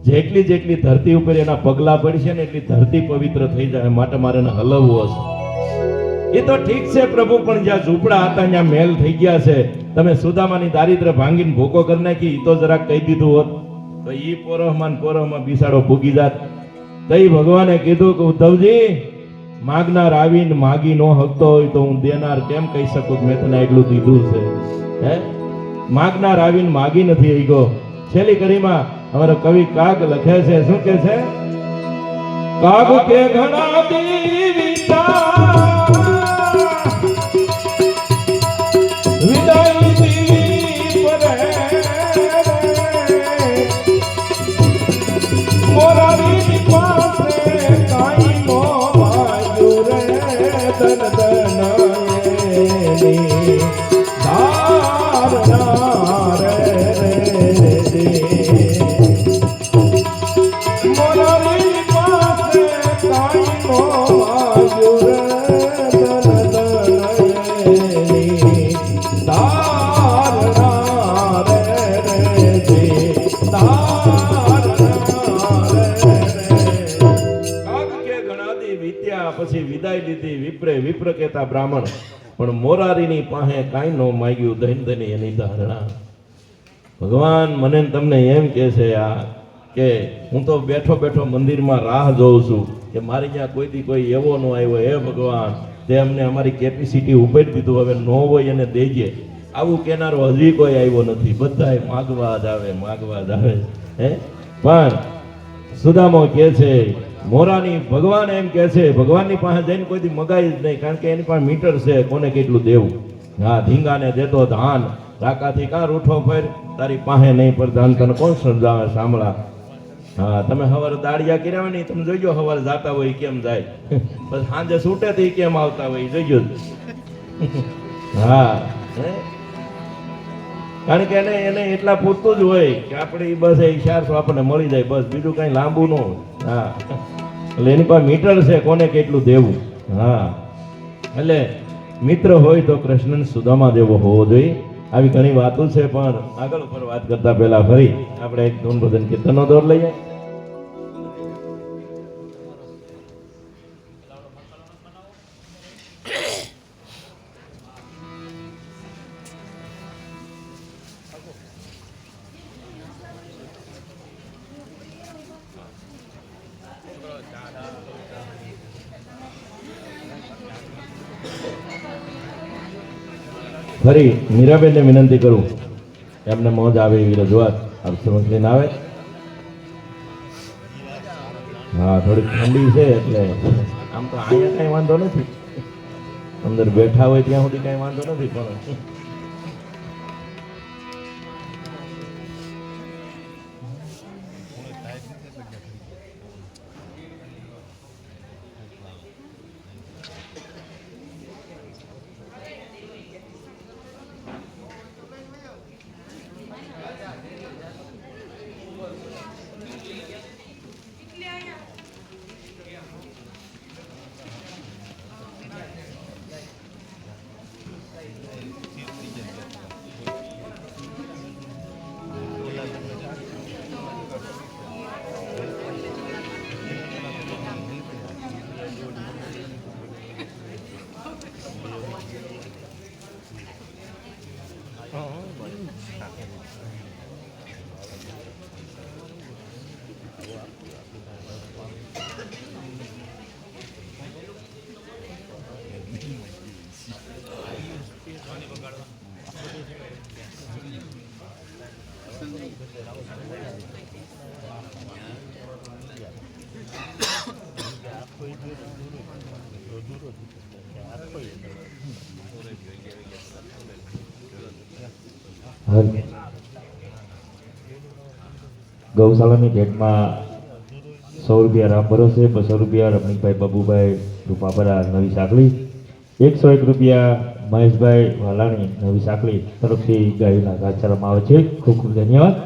જેટલી જેટલી ધરતી ઉપર એના પગલા પડશે ને એટલી ધરતી પવિત્ર થઈ જાય, માટે મારે એને હલવવું હશે. એ તો ઠીક છે પ્રભુ, પણ જ્યાં ઝૂંપડા હતા ત્યાં મેલ થઈ ગયા છે, તમે સુદામાની દારિદ્ર ભાંગીને ભૂકો કરી નાખી, એ તો જરાક કહી દીધું હોત તો ઈ પોરહમાં બિસાડો ભૂગી જાત. તઈ ભગવાને કીધું કે ઉદ્ધવજી માગનાર આવીને માગી નો હકતો હોય તો હું દેનાર કેમ કહી શકું મેં તને એટલું દીધું છે? હે માગનાર આવીને માગી નથી આવી ગયો. છેલ્લી કડીમાં અમારો કવિ કાગ લખે છે, શું કે છે? કાગ કે ઘણા દીવિતા વિદાય દી પરે મોરારી પાસે કાઈ નો વાયુ રે તન તનયની ધારણા રે મોરારી પાસે કાઈ નો વાયુ રે મગાઈ લીધી વિપ્ર કહેતા બ્રાહ્મણ, પણ મોરારીની પાસે કાંઈ ન માગ્યું, ધન ધની એની ધારણા. ભગવાન મને ને તમને એમ કહે છે આ કે હું તો બેઠો બેઠો મંદિરમાં રાહ જોઉં છું કે મારી ત્યાં કોઈથી કોઈ એવો ન આવ્યો. હે ભગવાન, તે અમને અમારી કેપેસિટી ઉપાડી દીધું, હવે ન હોય એને દેજે. આવું કેનારો હજી કોઈ આવ્યો નથી. બધાય માગવા જ આવે. હે પણ સુદામો કહે છે મોરાની ભગવાન એમ કહે છે ભગવાનની પાસે જઈને કોઈથી મગાઈ જ નહીં, કારણ કે એની પાસે મીટર છે કોને કેટલું દેવું. હા, ધીંગાને દેતો ધાન, રાકાથી કાં રૂઠો ફેર, તારી પાસે નહીં પ્રધાન, તને કોણ સમજાવે સાંભળા. હા, તમે હવારે દાડિયા કર્યા હોય ને તમે જોઈજો, હવારે જાતા હોય કેમ જાય, પછી સાંજે છૂટે તો કેમ આવતા હોય જોઈજો. હા, કારણ કે એને એટલા પૂરતું જ હોય કે આપણે બસ એ 400 આપણને મળી જાય, બસ બીજું કઈ લાંબુ ન હોય. હા, એટલે એની પાસે મીટર છે કોને કેટલું દેવું. હા, એટલે મિત્ર હોય તો કૃષ્ણ સુદામા જેવો હોવો જોઈએ. આવી ઘણી વાતો છે, પણ આગળ ઉપર વાત કરતા પહેલા ફરી આપણે એક ધૂન ભજન કીર્તનનો દોર લઈએ. ફરી મીરાબેનને વિનંતી કરું, એમને મોજ આવે એવી રજૂઆત આપ સમક્ષ લઈને આવે. હા, થોડીક ઠંડી છે એટલે આમ તો અહીંયા કાંઈ વાંધો નથી, અંદર બેઠા હોય ત્યાં સુધી કાંઈ વાંધો નથી, પણ ગૌશાળાની ભેટમાં 100 રૂપિયા રામ ભરોસે, 200 રૂપિયા રમણીકભાઈ બાબુભાઈ રૂપાપરા નવી સાંકળી, 101 રૂપિયા મહેશભાઈ વાલાણી નવી સાંકળી તરફથી ગાયોના ઘાસચારામાં આવે છે. ખૂબ ખૂબ ધન્યવાદ.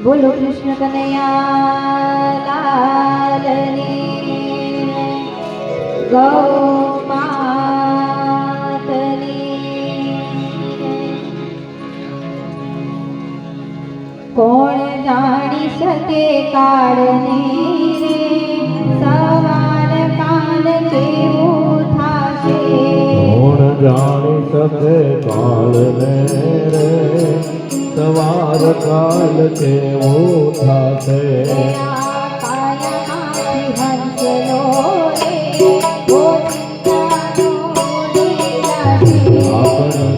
બોલો કૃષ્ણ કનૈયા લાલની, ગૌ માતની. કોણ જાણી શકે કાળને સવાર કાલ કેવું થાશે. કોણ જાણી શકે કાળને રે સવાર કાલ કેવો થાશે.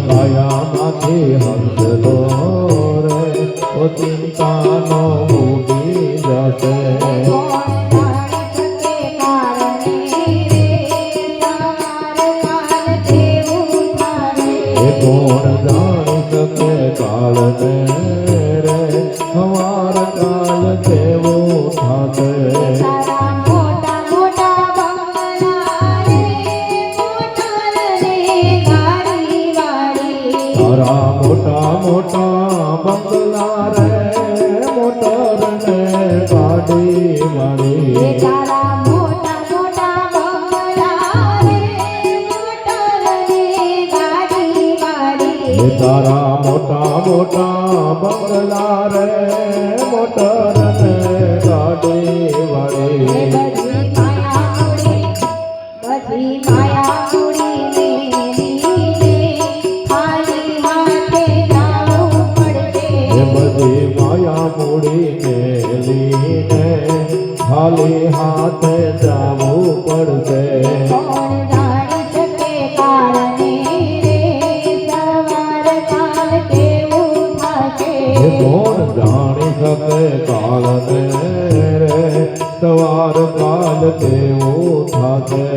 કાયામાંથી હંસલો રે તો ચિંતાનો ઉડી જાય. મોટા બંગલા રે મોટર ને ગાડી એ વાળી તારા મોટા મોટા બંગલા રે મોટર ને ગાડી વાળી તારા મોટા મોટા બંગલા રે મોટર ને ગાડી એ વાળી બધી માયા મૂડી મેલીને ખાલી હાથે જાવું પડશે એ બધી માયા મૂડીને લઈને ખાલી હાથે જાવું પડશે કોણ જાણી શકે કાળને રે સવાર કાલ કેવું થશે એ કોણ જાણી શકે કાળને રે સવાર કાલ કેવું થશે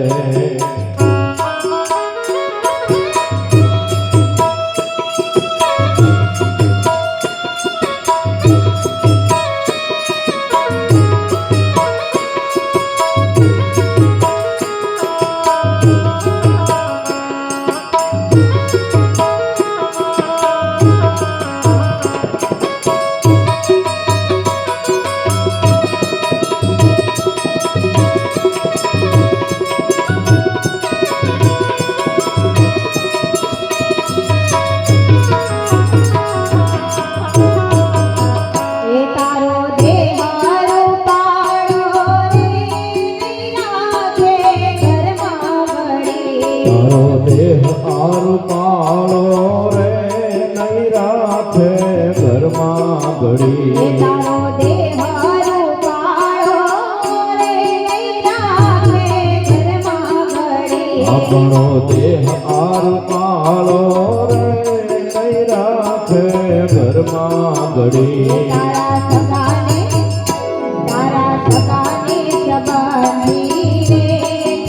એ તારો દેહ રૂપાળો રે નહીં રાખે ઘરમાં વળી તારો દેહ આરું પાળો રે નહીં રાખે ઘરમાં એ ઘડી તારો દેહ રૂપાળો રે નહીં રાખે ઘરમાં વળી આપણો દેહ આરું પાળો રે નહીં રાખે ઘરમાં ઘડી તારા સગાને સંબંધીને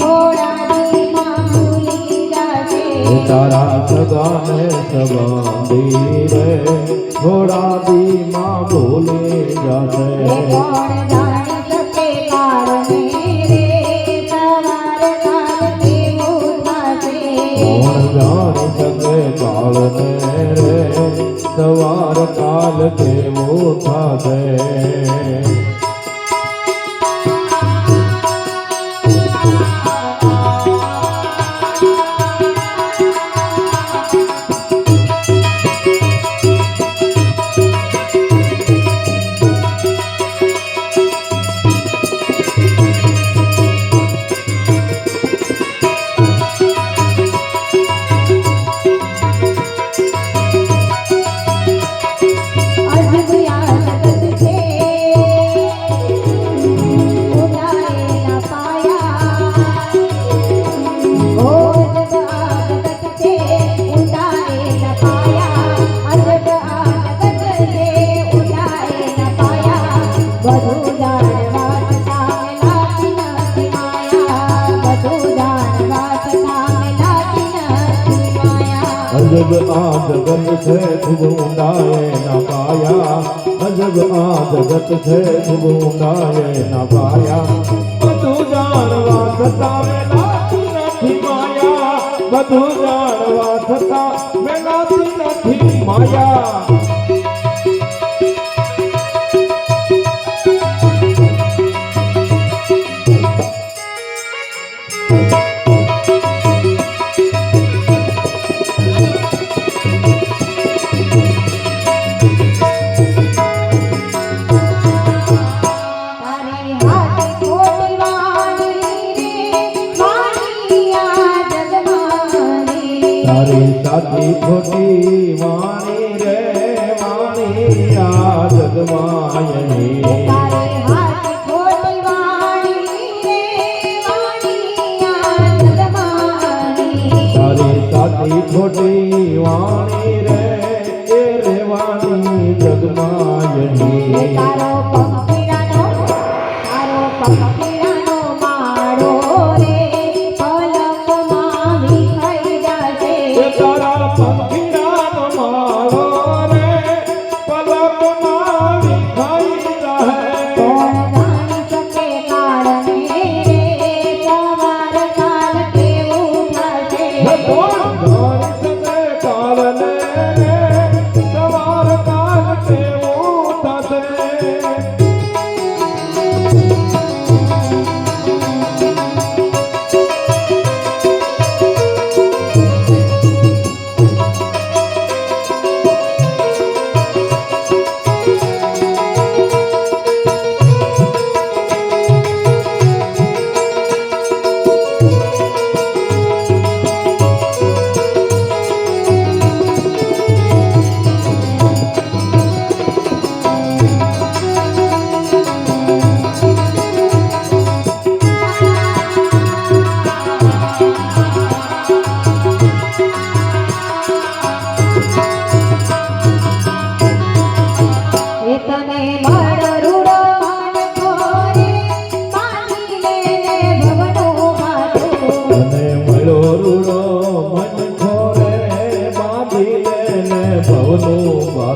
થોડા દીમાં ભૂલી જાશે તારા સગાને સંબંધી રે થોડા દીમાં ભૂલી એ જશે કોણ જાણી શકે કાળને રે સવાર કાલ કેવું થશે કોણ જાણી શકે કાળને રે સવાર કાલ કેવું થશે અજબ આ જગત છે ઉડાયેલા પાયા ઓ અજબ આ જગત છે ઉડાયેલા પાયા અજબ આ જગત છે ઉડાયેલા પાયા બધું જાણવા છતાં લાગતી નથી માયા બધું જાણવા છતાં લાગતી નથી માયા અજબ આ જગત છે ખૂબ ઊંડાએ ના પાયા અજબ આ જગત છે ખૂબ ઊંડાએ ના પાયા બધું જાણવા છતાં મેલાતી નથી માયા બધું જાણવા છતાં મેલાતી નથી માયા તારે હાથે ખોટી વાણી રે વાણી આ જગમાની તારી સાચી ખોટી વાણી રે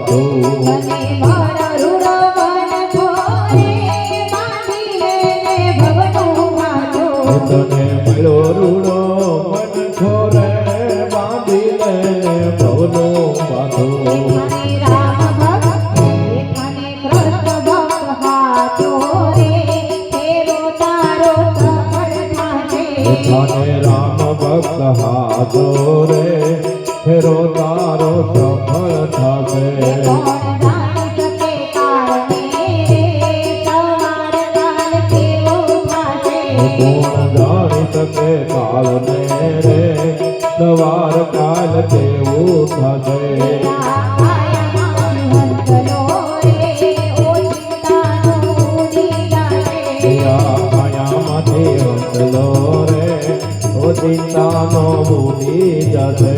બાંધું મને મારા રૂડો મન ખોરે બાંધીને ભવનું માથું તને મળ્યો રૂડો મન ખોરે બાંધી લે ભવનું બાંધું મને રામ ભક્ત મને કૃષ્ણ ભક્ત હાથો રે તેરો તારો સફળ થાશે તને રામ ભક્ત હાથો રે ફેરો તારો સફળ થશે કોણ જાણી શકે કારણે રે સવાર કાલ કેવો થાશે કોણ જાણી શકે કાળને રે સવાર કાલ કેવું થશે માયામાંથી હંસલો રે ઓ ચિંતાનો ભૂલી જશે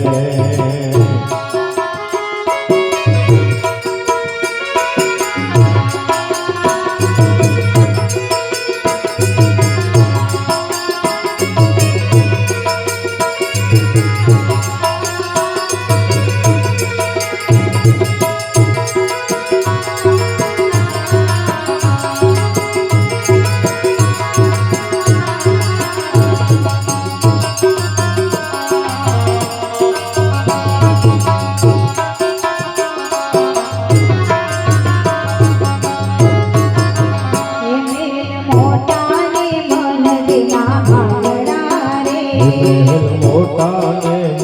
મહેલ મોટા ને મન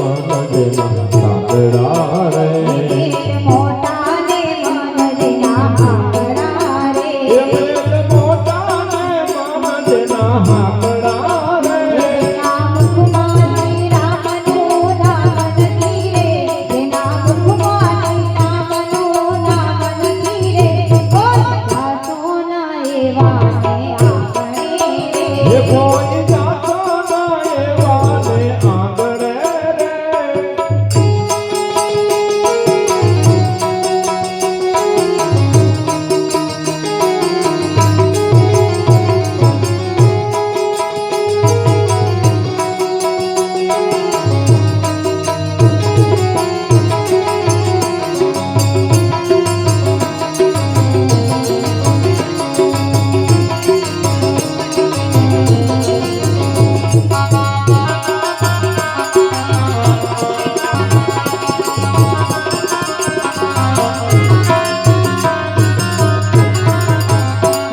જેના સાંકડા રે મહેલ મોટા ને મન જેના હાકડા રે એ કોઈ જાતો ના એવા ને આંગણે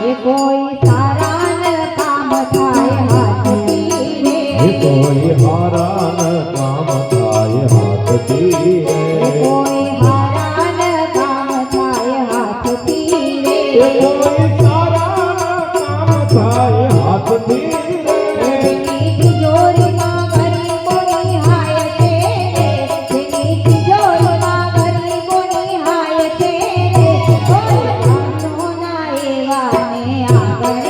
રે કોઈ સારા કામ થાય હાથથી રે કોઈ હારાન કામ થાય હાથથી રે કોઈ હારા કામ થાય હાથથી રે કોઈ સારા કામ થાય હાથથી રે તેની તિજોરીમાં ગરીબોની હાય છે રે તેની તિજોરીમાં ગરીબોની હાય છે રે કોઈ જાણો ના એવા ને આગળ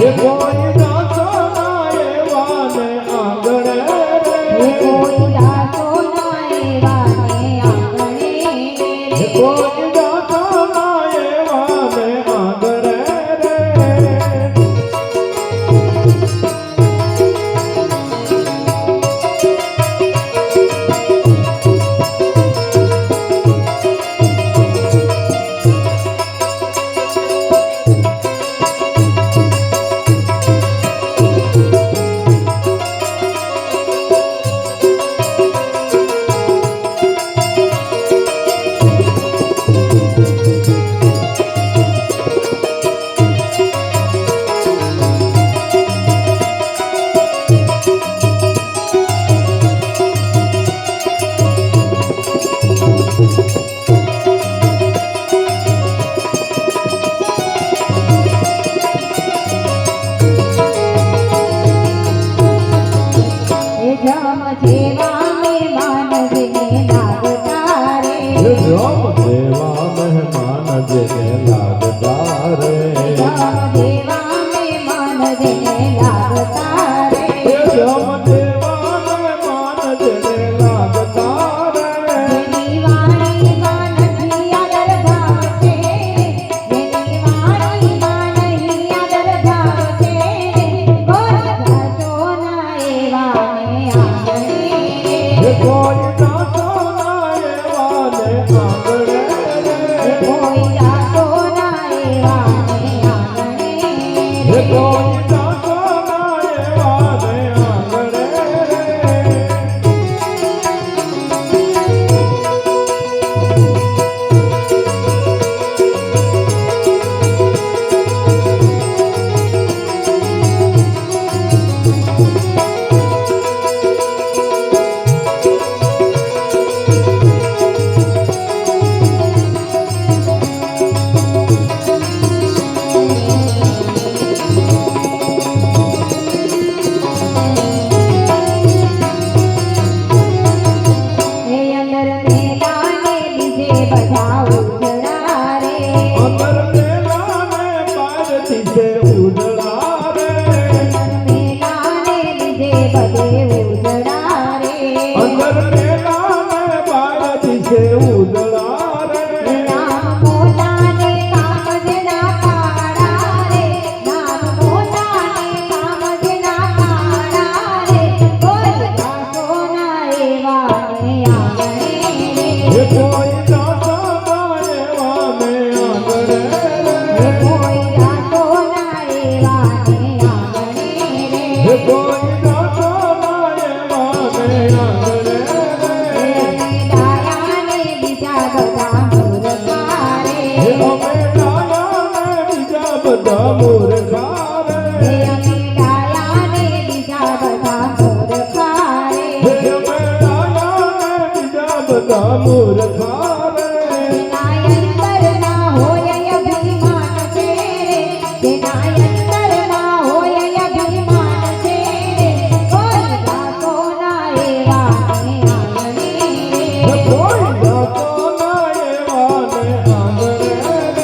એ કોઈ જાતો ના એવા ને આંગણે રે રે કોઈ જાતો ના એવા ને આગળ એ કોઈ જાતો ના એવા ને આંગણે રે બધા ઉજળા રે અમર મેલા ને પારથી છે ઉજળા રે મેલાને લીધે બધે ઉજળા રે અંદર મેલા ને પારથી છે ઉજળા રે નામ મોટાને કામજના કાળા રે નામ મોટાને કામજના કાળા રે કોઈ દાસોના એવા ને આંગણે એ કોઈ દાસા એવા ને આંગણે રે કોઈ દાસોના એવા ને આંગણે એ રે કોઈ દાસા એવા ને આંગણે ડાયાને બીજા બધા મૂર્ખા રે હે અમે ડાયાને બીજા બધા મૂર્ખા રે હે અમે ડાયાને બીજા બધા મૂર્ખા રે હે અમે ડાયાને બીજા બધા મૂર્ખા રે નાયંતરના હોય અભિમાન છે રે નાયંતરના હોય અભિમાન છે રે કોઈ દાસોના એવા ને આંગણે હે રે કોઈ દાસોના એવા ને આંગણે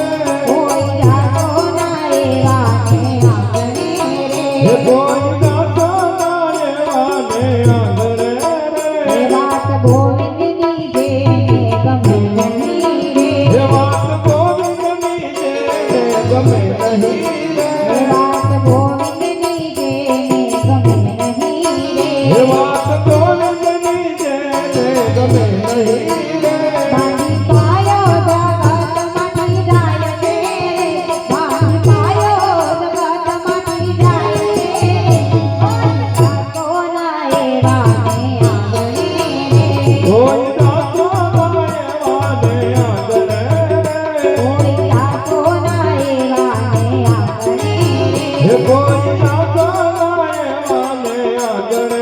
રે કોઈ દાસોના એવા ને આંગણે હે રે કોઈ દાસોના એવા ને આંગણે એ રે વાત ગોવિંદની જેને ગમે નહીં રે હે વાત ગોવિંદની જે ગમે નહીં એ રે વાત ગોવિંદની જેને ગમે નહીં હે રે વાત ગોવિંદની જે ગમે નહીં રે બાંધી પાયો જગતમાંથી જાય છે બાંધી પાયો જગતમાંથી જાય છે દાસોના એવા ને આંગણે રે કોઈ દાસોના એવા ને આંગણે રે કોઈ દાસોના એવા ને આંગણે હે રે કોઈ દાસોના એવા ને આંગણે રે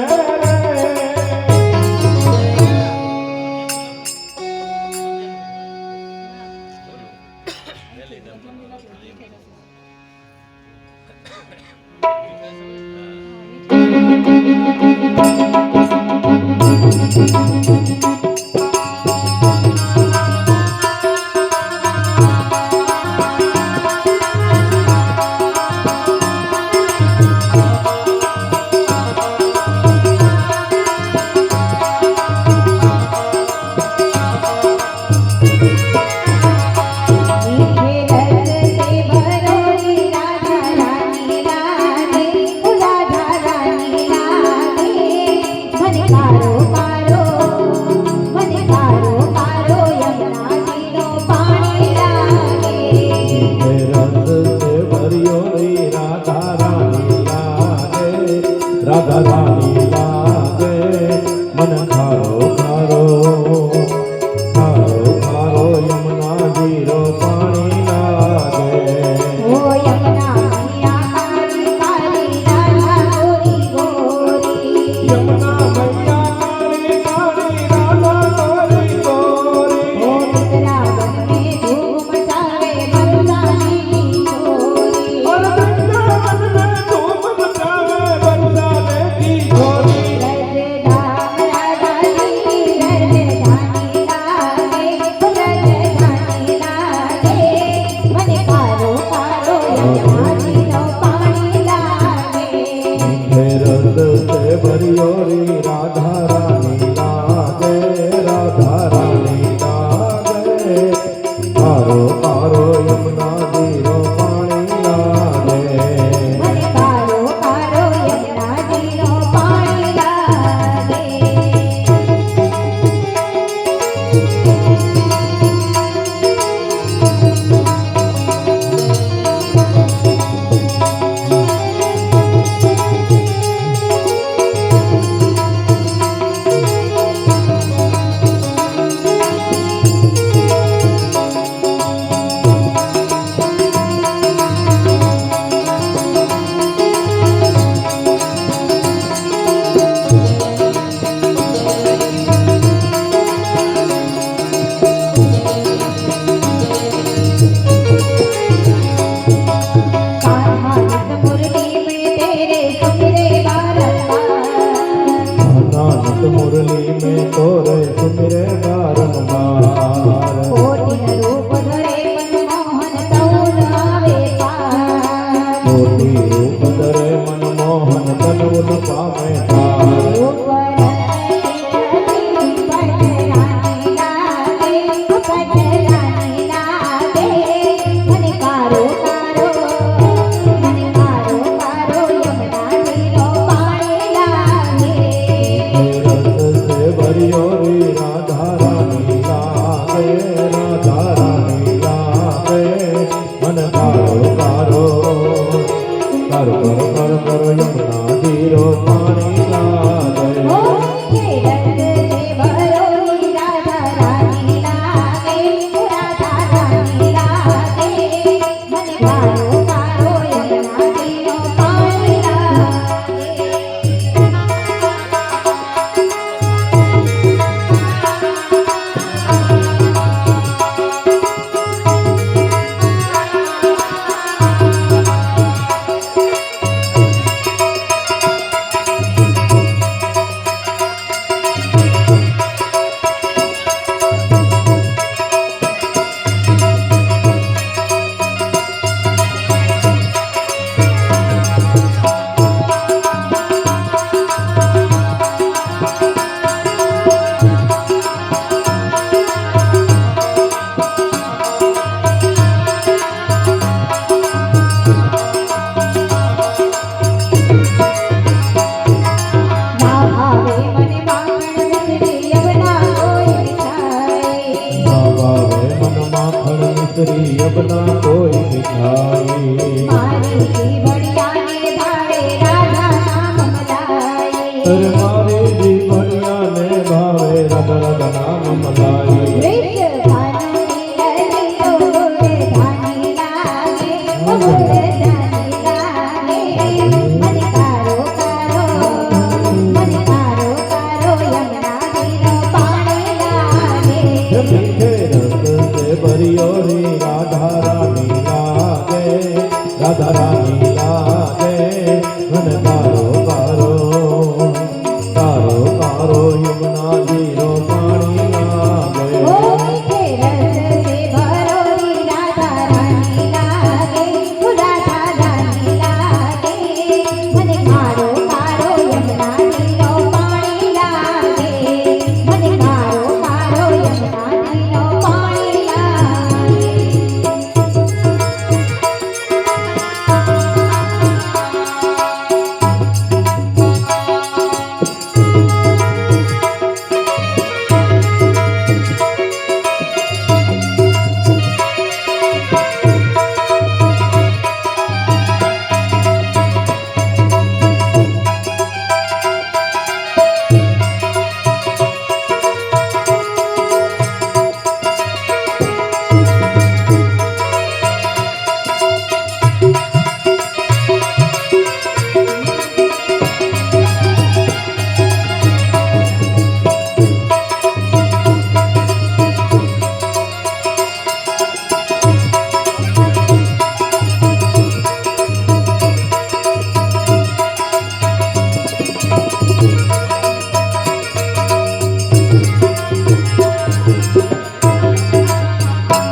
રાધા રાની લાગે મન ખારો ખારો ખારો ખારો યમુના જીરો પાણી લાગે યમુના મૈયા કાળી કાળી રાધા ગોરી ગોરી ઓર વૃંદાવન મેં ધૂમ મચાવે વરસાદે કી ગોરી રસ से भरियो री राधा रानी लागे राधा रानी लागे आरो आरो यमुना जीरो पानी लागे યમના કોઈ મિઠાઈ મારી જીવડિયાને ભાવે રાધા નામ મલાઈ અરે મારી જીવડિયાને ભાવે રાધા રાધા નામ મલાઈ વૃષભાનુની લલિતો ગોવર્ધની લાગે ગોવર્ધની લાગે મને કારો કારો યમુના જીનો પાણી લાગે મીઠે રસ સે ભરિયો રે રાધા રાની લાગે રાધા રાની લાગે મને કારો કારો યમુના જીનો પાણી લાગે ઓ મીઠે રસ સે ભરોરી રાધા રાની લાગે રાધા રાની લાગે મને કારો કારો યમુના જીનો પાણી લાગે મને કારો કારો યમુના જીનો પાણી લાગે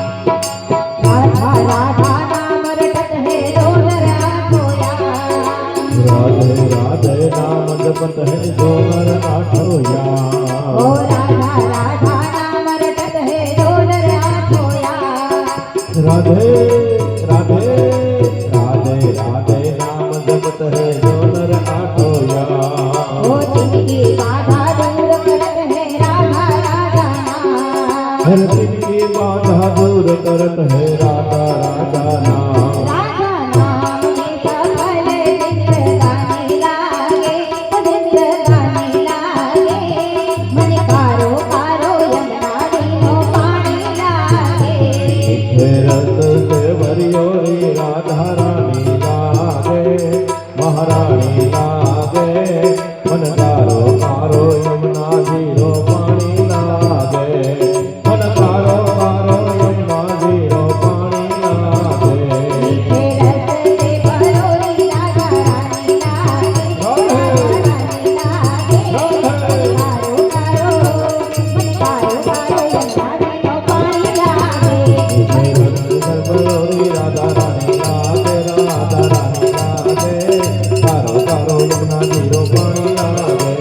राधा राधा नाम रटत है डोलर आठोया राधे राधे नाम जपत है डोलर आठोया ओ राधा राधा नाम रटत है डोलर आठोया राधे राधे राधे राधे नाम जपत है डोलर आठोया ओ जिनकी बाधा दूर करत है राधा राधा नाम हर दिन की बाधा दूर करत है राधा राधा नाम राधा नाम में सफल जिंदगानी लागे जिंदगानी लागे मन कारो कारो यमुना जीनो पानी लागे मीठे रस से भरियो रे राधा रानी लागे महारानी लागे मन कारो कारो यमुना जीरो पानी लागे मन कारो कारो यमुना जीरो पानी लागे मीठे रस से भरोरी राधा रानी लागे रानी लागे कारो कारो मन कारो कारो यमुना जीनो पानी लागे मीठे रस से भरोरी राधा रानी लागे राधा रानी लागे कारो कारो यमुना जीरो पानी लागे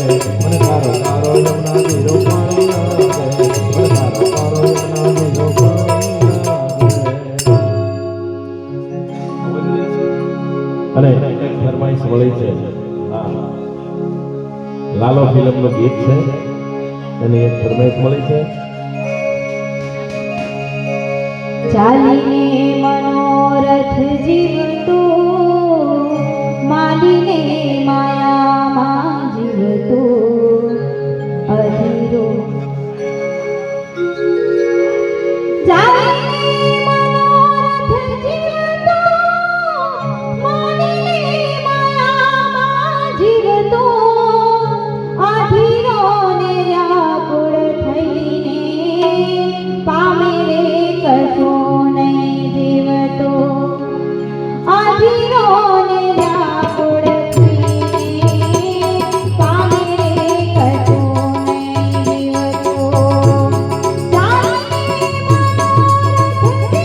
मन कारो कारो यमुना जीरो पानी लागे मन कारो कारो यमुना जीरो पानी लागे અને એક ફરમાઈશ મળી છે હા લાલો ફિલ્મનું ગીત છે એની એક ફરમાઈશ મળી છે ચાલીને મનોરથ જીવતો માલીને માયામાં જીવતો અધીરો ચાલીને મનોરથ જીવતો માલીને માયામાં જીવતો અધીરો ને વ્યાકુળ થઈને પામે રે કશો નહીં જીવતો અધીરો ને વ્યાકુળ થઈને પામે રે કશો નહીં જીવતો ચાલીને મનોરથ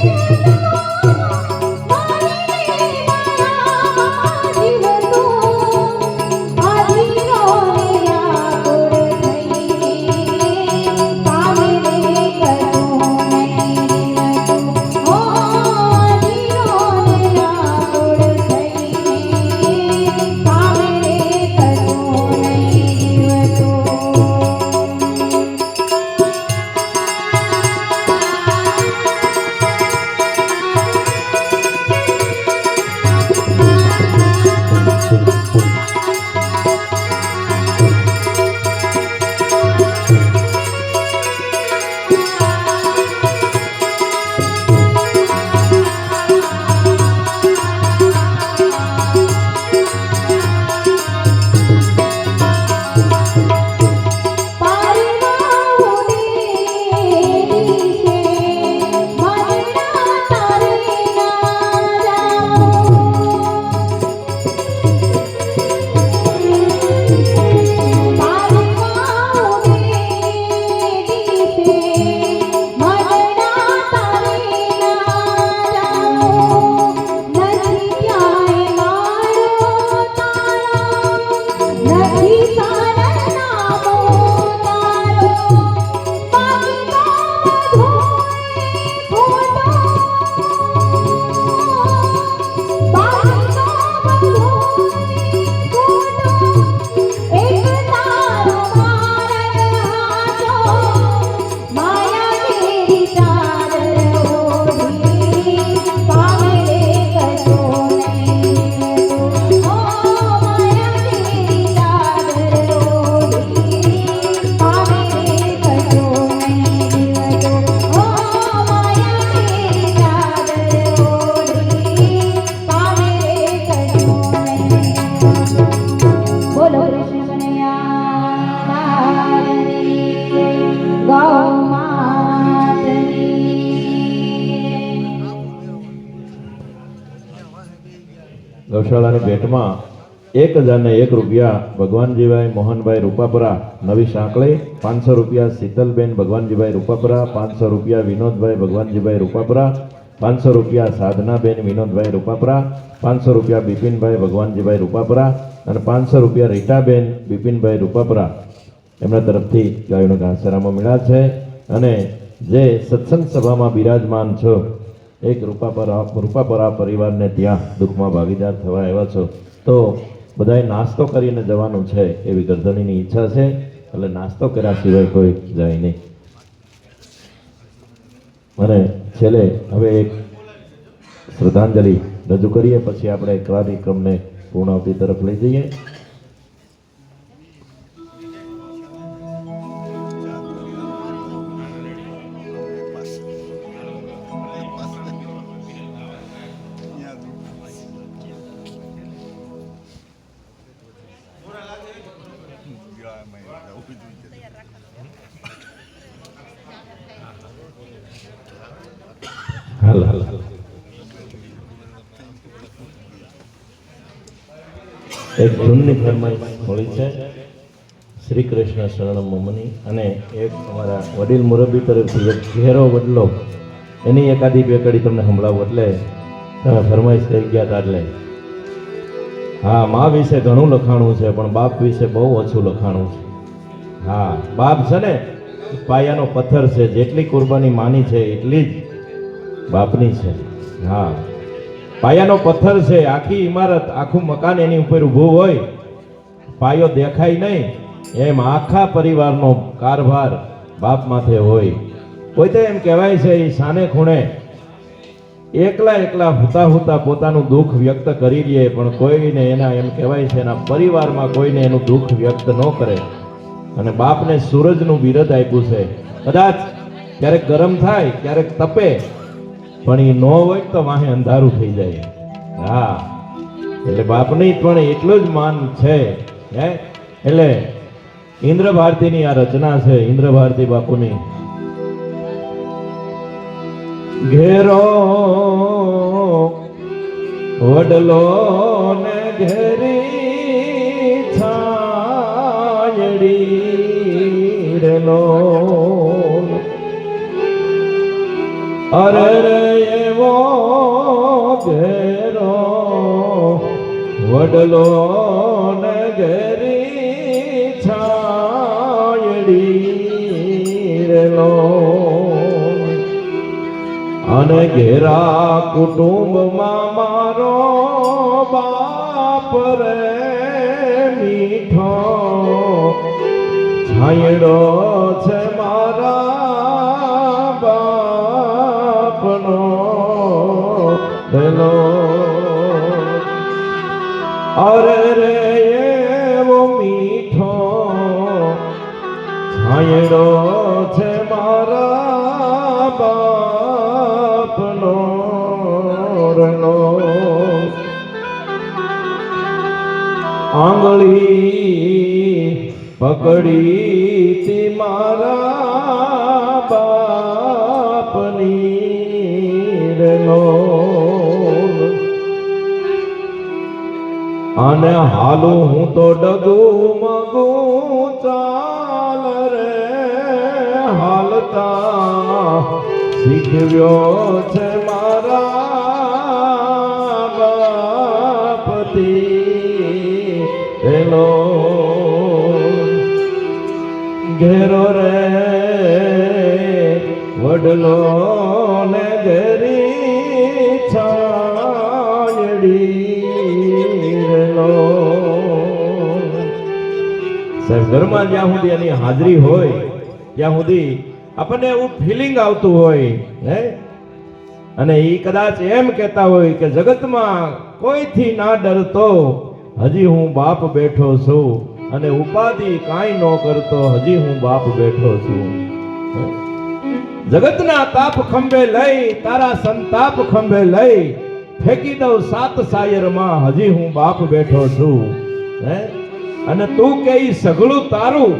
ગૌશાળાની ભેટમાં 1001 રૂપિયા ભગવાનજીભાઈ મોહનભાઈ રૂપાપરા નવી સાંકળી, 500 રૂપિયા શીતલબેન ભગવાનજીભાઈ રૂપાપરા, 500 રૂપિયા વિનોદભાઈ ભગવાનજીભાઈ રૂપાપરા, 500 રૂપિયા સાધનાબેન વિનોદભાઈ રૂપાપરા, 500 રૂપિયા બિપિનભાઈ ભગવાનજીભાઈ રૂપાપરા અને 500 રૂપિયા રીટાબેન બિપિનભાઈ રૂપાપરા એમના તરફથી ગાયોનો ઘાસચારામાં મળ્યા છે. અને જે સત્સંગ સભામાં બિરાજમાન છો એક રૂપાપરા પરિવારને ત્યાં દુઃખમાં ભાગીદાર થવા આવ્યા છો તો બધાએ નાસ્તો કરીને જવાનું છે એવી ગરદણીની ઈચ્છા છે, એટલે નાસ્તો કર્યા સિવાય કોઈ જાય નહીં. અને છેલ્લે હવે એક શ્રદ્ધાંજલિ રજૂ કરીએ, પછી આપણે કાર્યક્રમને પૂર્ણાવતિ તરફ લઈ જઈએ. હાલ હાલ હાલ એક ધૂનની ફરમાઈશ મળી છે શ્રી કૃષ્ણ શરણમ મમની, અને એક અમારા વડીલ મુરબ્બી તરફથી એક ઘેરો બદલો એની એકાદી બે કડી તમને સંભળાવું એટલે તમે ફરમાઈશ કરી ગયા હતા. એટલે હા, મા વિશે ઘણું લખાણું છે પણ બાપ વિશે બહુ ઓછું લખાણું છે. હા, બાપ છે ને પાયાનો પથ્થર છે, જેટલી કુરબાની માની છે એટલી જ બાપની છે. હા, પાયાનો પથ્થર છે, આખી ઇમારત આખું મકાન એની ઉપર ઊભું હોય, પાયો દેખાય નહીં એમ આખા પરિવારનો કારભાર બાપ માથે હોય. કોઈ તો એમ કહેવાય છે એ સાને ખૂણે એકલા હુતા હુતા પોતાનું દુઃખ વ્યક્ત કરી દે, પણ કોઈને એના એમ કહેવાય છે એના પરિવારમાં કોઈને એનું દુઃખ વ્યક્ત ન કરે. અને બાપને સૂરજનું બિરદ આપ્યું છે. કદાચ ક્યારેક ગરમ થાય ક્યારેક તપે, પણ એ ન હોય તો વાહે અંધારું થઈ જાય. હા, એટલે બાપની પણ એટલું જ માન છે. હે, એટલે ઇન્દ્ર ભારતીની આ રચના છે, ઇન્દ્ર ભારતી બાપુની. ઘેરો વડલો ને ઘેરી છાયડી રેલો, અરે રે એવો ઘેરો વડલો ને ઘેરી છાયડી રેલો, અને ઘેરા કુટુંબમાં મારો બાપ રે મીઠો છાયડો છે મારા બાપનો ભેલો, અરે રે એવો મીઠો છાયડો છે મારા બાપનો રનો, આંગળી પકડી તી મારા બાપની રનો, અને હાલું હું તો ડગું મગું ચાલ રે હાલતા શીખવ્યો છે મારા બાપથી એનો ઘેરો રે વડલો ને ઘેરી છાયડી રેલો. સાહેબ, ઘરમાં જ્યાં સુધી એની હાજરી હોય ત્યાં સુધી આપણને એવું ફિલિંગ આવતું હોય હે, અને એ કદાચ એમ કહેતા હોય કે જગતમાં કોઈથી ના ડરતો હજી હું બાપ બેઠો છું, અને ઉપાધિ કાંઈ ન કરતો હજી હું બાપ બેઠો છું. જગતના તાપ ખંભે લઈ તારા સંતાપ ખંભે લઈ ફેંકી દઉં સાત સાયરમાં હજી હું બાપ બેઠો છું. હે, અને તું કે ઈ સઘળું તારું,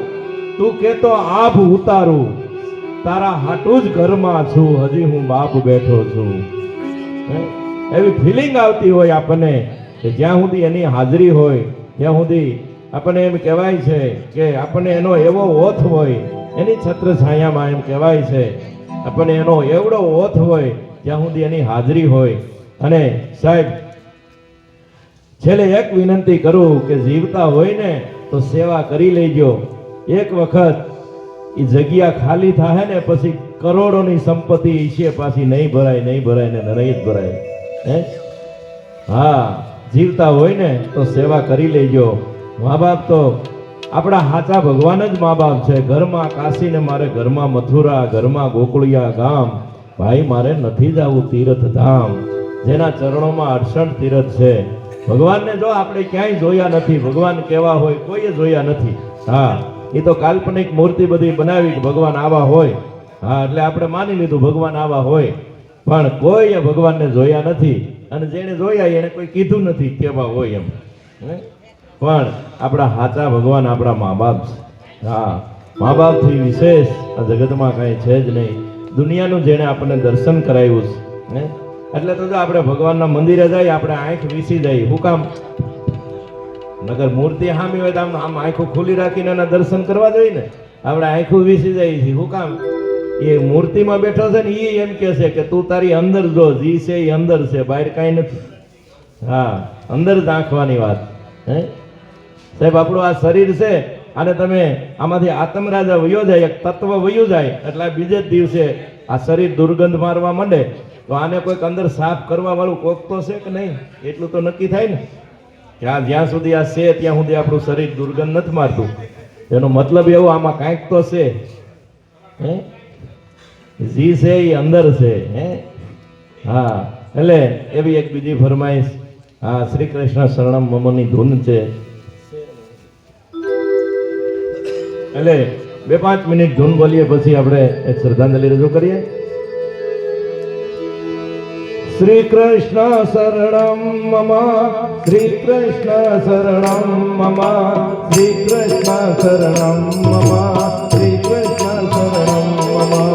તું કે તો આભ ઉતારું, તારા હાટું જ ઘરમાં છું હજી હું બાપ બેઠો છું. એવી ફિલિંગ આવતી હોય આપણને કે જ્યાં સુધી એની હાજરી હોય ત્યાં સુધી આપણને એમ કહેવાય છે કે આપણને એનો એવો ઓથ હોય, એની છત્ર છાયામાં એમ કહેવાય છે આપણને એનો એવડો ઓથ હોય જ્યાં સુધી એની હાજરી હોય. અને સાહેબ છેલ્લે એક વિનંતી કરું કે જીવતા હોય ને તો સેવા કરી લેજો. એક વખત એ જગ્યા ખાલી થાય ને પછી કરોડોની સંપત્તિ છે પાછી નહીં ભરાય ને નહીં જ ભરાય. હે હા, જીવતા હોય ને તો સેવા કરી લેજો. મા બાપ તો આપણા સાચા ભગવાન જ મા બાપ છે. ઘરમાં કાશી ને મારે ઘરમાં મથુરા, ઘરમાં ગોકુળિયા ગામ. ભાઈ મારે નથી જવું તીર્થ ધામ, જેના ચરણોમાં અડસઠ તીર્થ છે. ભગવાનને જો આપણે ક્યાંય જોયા નથી, ભગવાન કેવા હોય કોઈએ જોયા નથી. હા, એ તો કાલ્પનિક મૂર્તિ બધી બનાવી કે ભગવાન આવા હોય. હા, એટલે આપણે માની લીધું ભગવાન આવા હોય, પણ કોઈએ ભગવાનને જોયા નથી. અને જેને જોયા એને કોઈ કીધું નથી કેવા હોય એમ. પણ આપણા સાચા ભગવાન આપણા મા બાપ છે. હા, મા બાપથી વિશેષ આ જગતમાં કાંઈ છે જ નહીં. દુનિયાનું જેણે આપણને દર્શન કરાવ્યું છે, એટલે તો જો આપણે ભગવાનના મંદિરે જઈએ આપણે આંખ વીસી જાય. શું કામ? નગર મૂર્તિ સામી હોય તો આમ આંખો ખુલ્લી રાખીને એના દર્શન કરવા જોઈએ ને. આપણે આંખો વીસી જાય છે. શું કામ? એ મૂર્તિમાં બેઠો છે ને એ એમ કે છે કે તું તારી અંદર જો, જી છે એ અંદર છે, બહાર કાંઈ નથી. હા, અંદર જ આંખવાની વાત. હે સાહેબ, આપણું આ શરીર છે અને તમે આમાંથી આત્મરાજા વયો જાય, એક તત્વ વયું જાય એટલે બીજે જ દિવસે આ શરીર દુર્ગંધ મારવા માંડે. તો આને કોઈક અંદર સાફ કરવા વાળું કોક તો છે કે નહીં? એટલું તો નક્કી થાય ને કે આ જ્યાં સુધી આ છે ત્યાં સુધી આપણું શરીર દુર્ગંધ નથી મારતું. એનો મતલબ એવો આમાં કાંઈક તો છે. હે જી છે એ અંદર છે. હે હા, એટલે એવી એક બીજી ફરમાઈશ. હા, શ્રી કૃષ્ણ શરણમ મમની ધૂન છે. એટલે 2-5 મિનિટ ધૂન બોલીએ પછી આપણે એક શ્રદ્ધાંજલિ રજૂ કરીએ. શ્રી કૃષ્ણ શરણમ મમ, શ્રી કૃષ્ણ શરણમ મમ, શ્રી કૃષ્ણ શરણમ મમ, શ્રી કૃષ્ણ શરણમ મમ.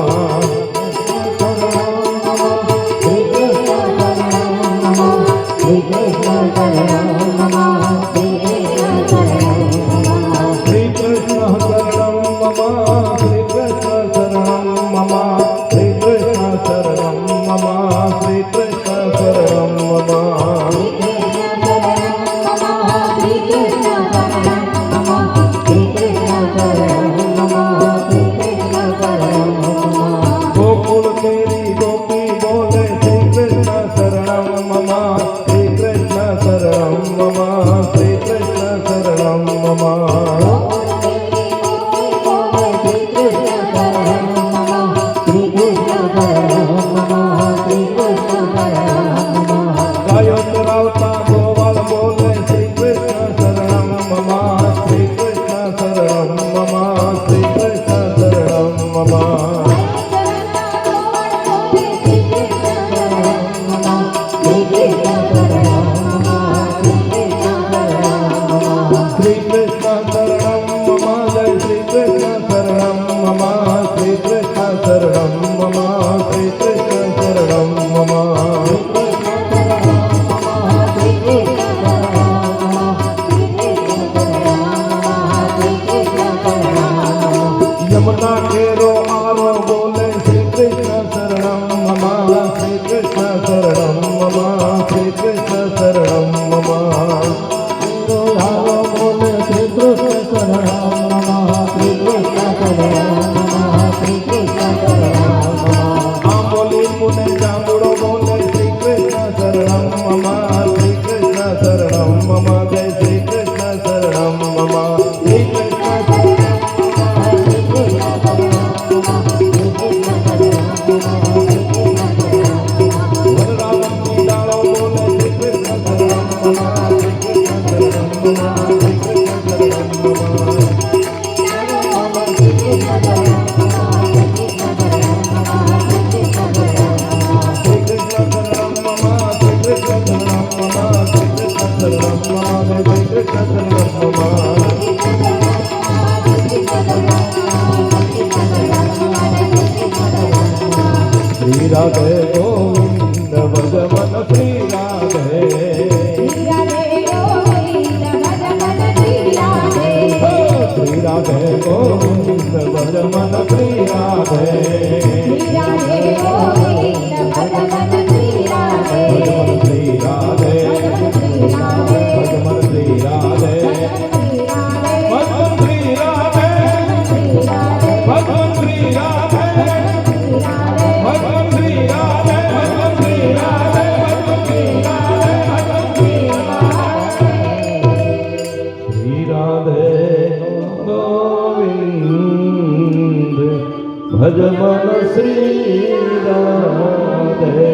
ભજ મન શ્રી રાધે.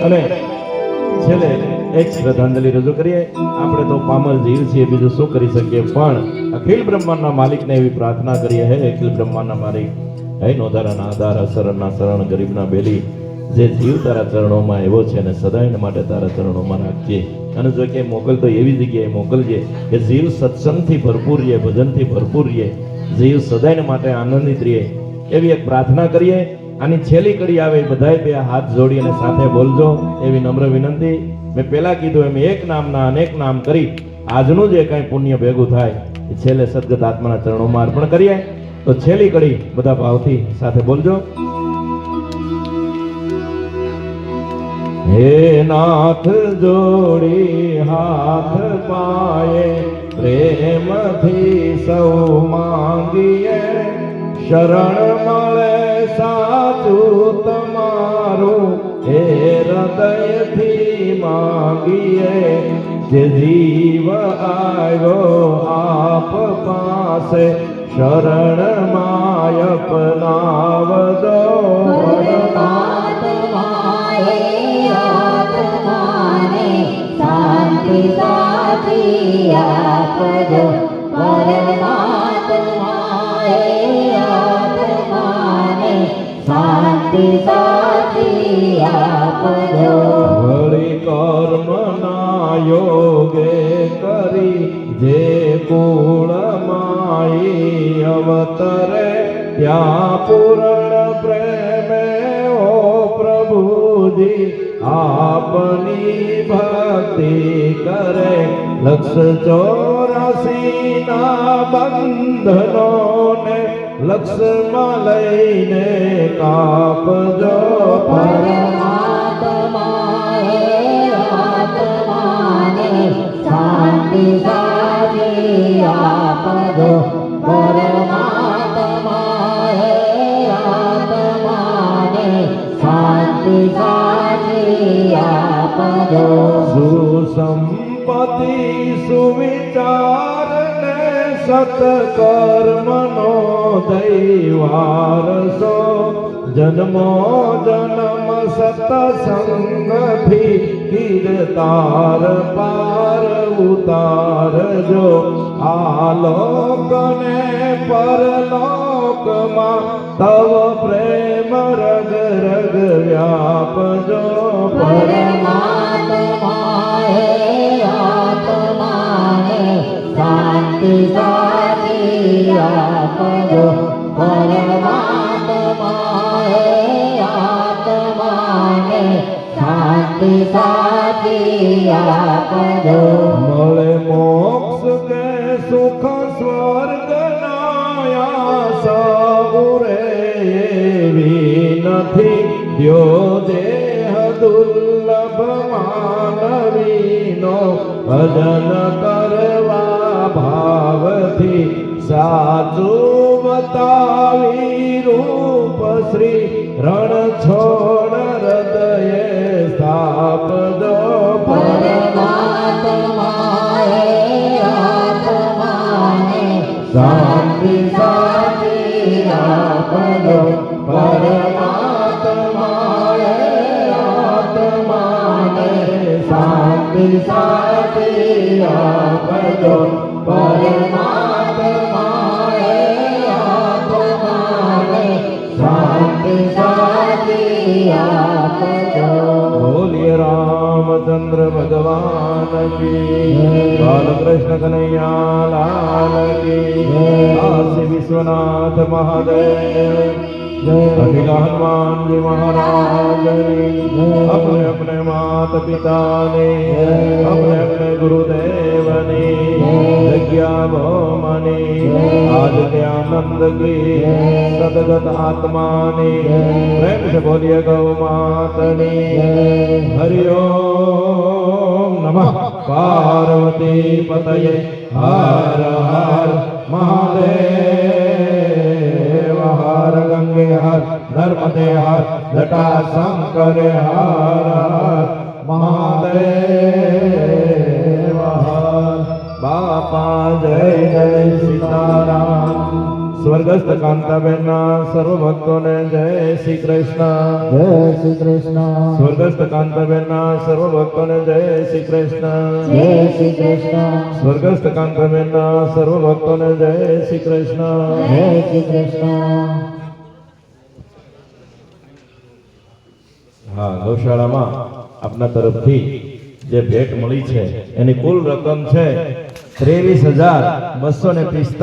અને છેલ્લે એક શ્રદ્ધાંજલિ રજૂ કરીએ. આપણે તો પામર જીવ છીએ, બીજું શું કરી શકીએ, પણ અખિલ બ્રહ્માંડના માલિકને એવી પ્રાર્થના કરીએ, હે અખિલ બ્રહ્માંડના માલિક, હે નોધારાના આધાર, શરણના શરણ, ગરીબના બેલી, જે જીવ તારા ચરણોમાં આવ્યો છે અને સદાય માટે તારા ચરણોમાં રાખજે. અને જો કે મોકલતો એવી જગ્યાએ મોકલજે કે જીવ સત્સંગથી ભરપૂર રહે, ભજનથી ભરપૂર રહે, જીવ સદાય માટે આનંદિત રહે, એવી એક પ્રાર્થના કરીએ. આની છેલ્લી કડી આવે, બધાએ બે હાથ જોડી અને સાથે બોલજો એવી નમ્ર વિનંતી. મેં પહેલા કીધું એમ એક નામના અનેક નામ કરી આજનું જે કાંઈ પુણ્ય ભેગું થાય એ છેલ્લે સદગત આત્માના ચરણોમાં અર્પણ કરીએ. તો છેલ્લી કડી બધા ભાવથી સાથે બોલજો. હે નાથ જોડી હાથ પાયે પ્રેમથી સૌ માંગીએ, શરણ મળે સાચું તમારું હે હૃદયથી માંગીએ. જે જીવ આવ્યો આપ પાસે શરણ માય અપનાવદો. શાંતિ સાચી આપજો, પરમાત્માએ આત્માને શાંતિ સાચી આપજો. વળી કર્મના યોગે કરી જે કુળમાઈ અવતરે, ત્યાં પૂર્ણ પ્રેમે ઓ પ્રભુજી આપની ભક્તિ કરે. 184 ના બંધનોને લક્ષમાં લઈને કાપજો. પરમાત્માએ આત્માને શાંતિ સાચી આપજો, પરમાત્માએ આત્માને શાંતિ સાચી આપજો. સુસંપત્તિ સુવિચાર ને સત્કર્મનો દૈવારસો, જન્મો જન્મ સત્સંગથી કીર્તાર પાર ઉતારજો. આલોક ને પરલોકમાં તવ પ્રેમ રગ રગ વ્યાપજો. પરમાત્માએ આત્માને શાંતિ સાચી આપજો, પરમાત્માએ આત્માને શાંતિ સાચી આપજો. મળે મોક્ષ કે સુખ સ્વર્ગના સૌરે એવી નથી દ્યો દેહ દુર્લભ માનવીનો, ભજન કરવા ભાવથી સાચું બતાવી રૂપ શ્રી રણ છોડ હૃદયે સ્થાપજો. પરમાત્માએ આત્માને શાંતિ સાચી આપજો. પરમાત્માએ આત્માને શાંતિ સાચી આપજો. પરમાત્માએ આત્માને શાંતિ સાચી આપજો. બોલીએ રામચંદ્ર ભગવાન કી, બાલકૃષ્ણ કનૈયા લાલ કી, કાશી વિશ્વનાથ મહાદેવ, अखिल हनुमान जी महाराज अपने अपने माता पिता ने अपने अपने गुरुदेव ने जग्या भौमने आज के आनंद की सदगत आत्मा ने प्रेम से बोलिए गौ माता ने हरिओम नमः पार्वती पतये हर हर महादेव हर गंगे हर नर्मदे हर जटा शंकर हर हर महादेव हर बापा जय जय सीताराम સ્વર્ગસ્થ કાંતાબેનના સર્વ ભક્તોને જય શ્રી કૃષ્ણ. જય શ્રી કૃષ્ણ. સ્વર્ગસ્થ કાંતાબેનના સર્વ ભક્તોને જય શ્રી કૃષ્ણ. જય શ્રી કૃષ્ણ. સ્વર્ગસ્થ કાંતાબેનના સર્વ ભક્તોને જય શ્રી કૃષ્ણ. જય શ્રી કૃષ્ણ. હા, ગૌશાળામાં આપના તરફથી જે ભેટ મળી છે એની કુલ રકમ છે 23,245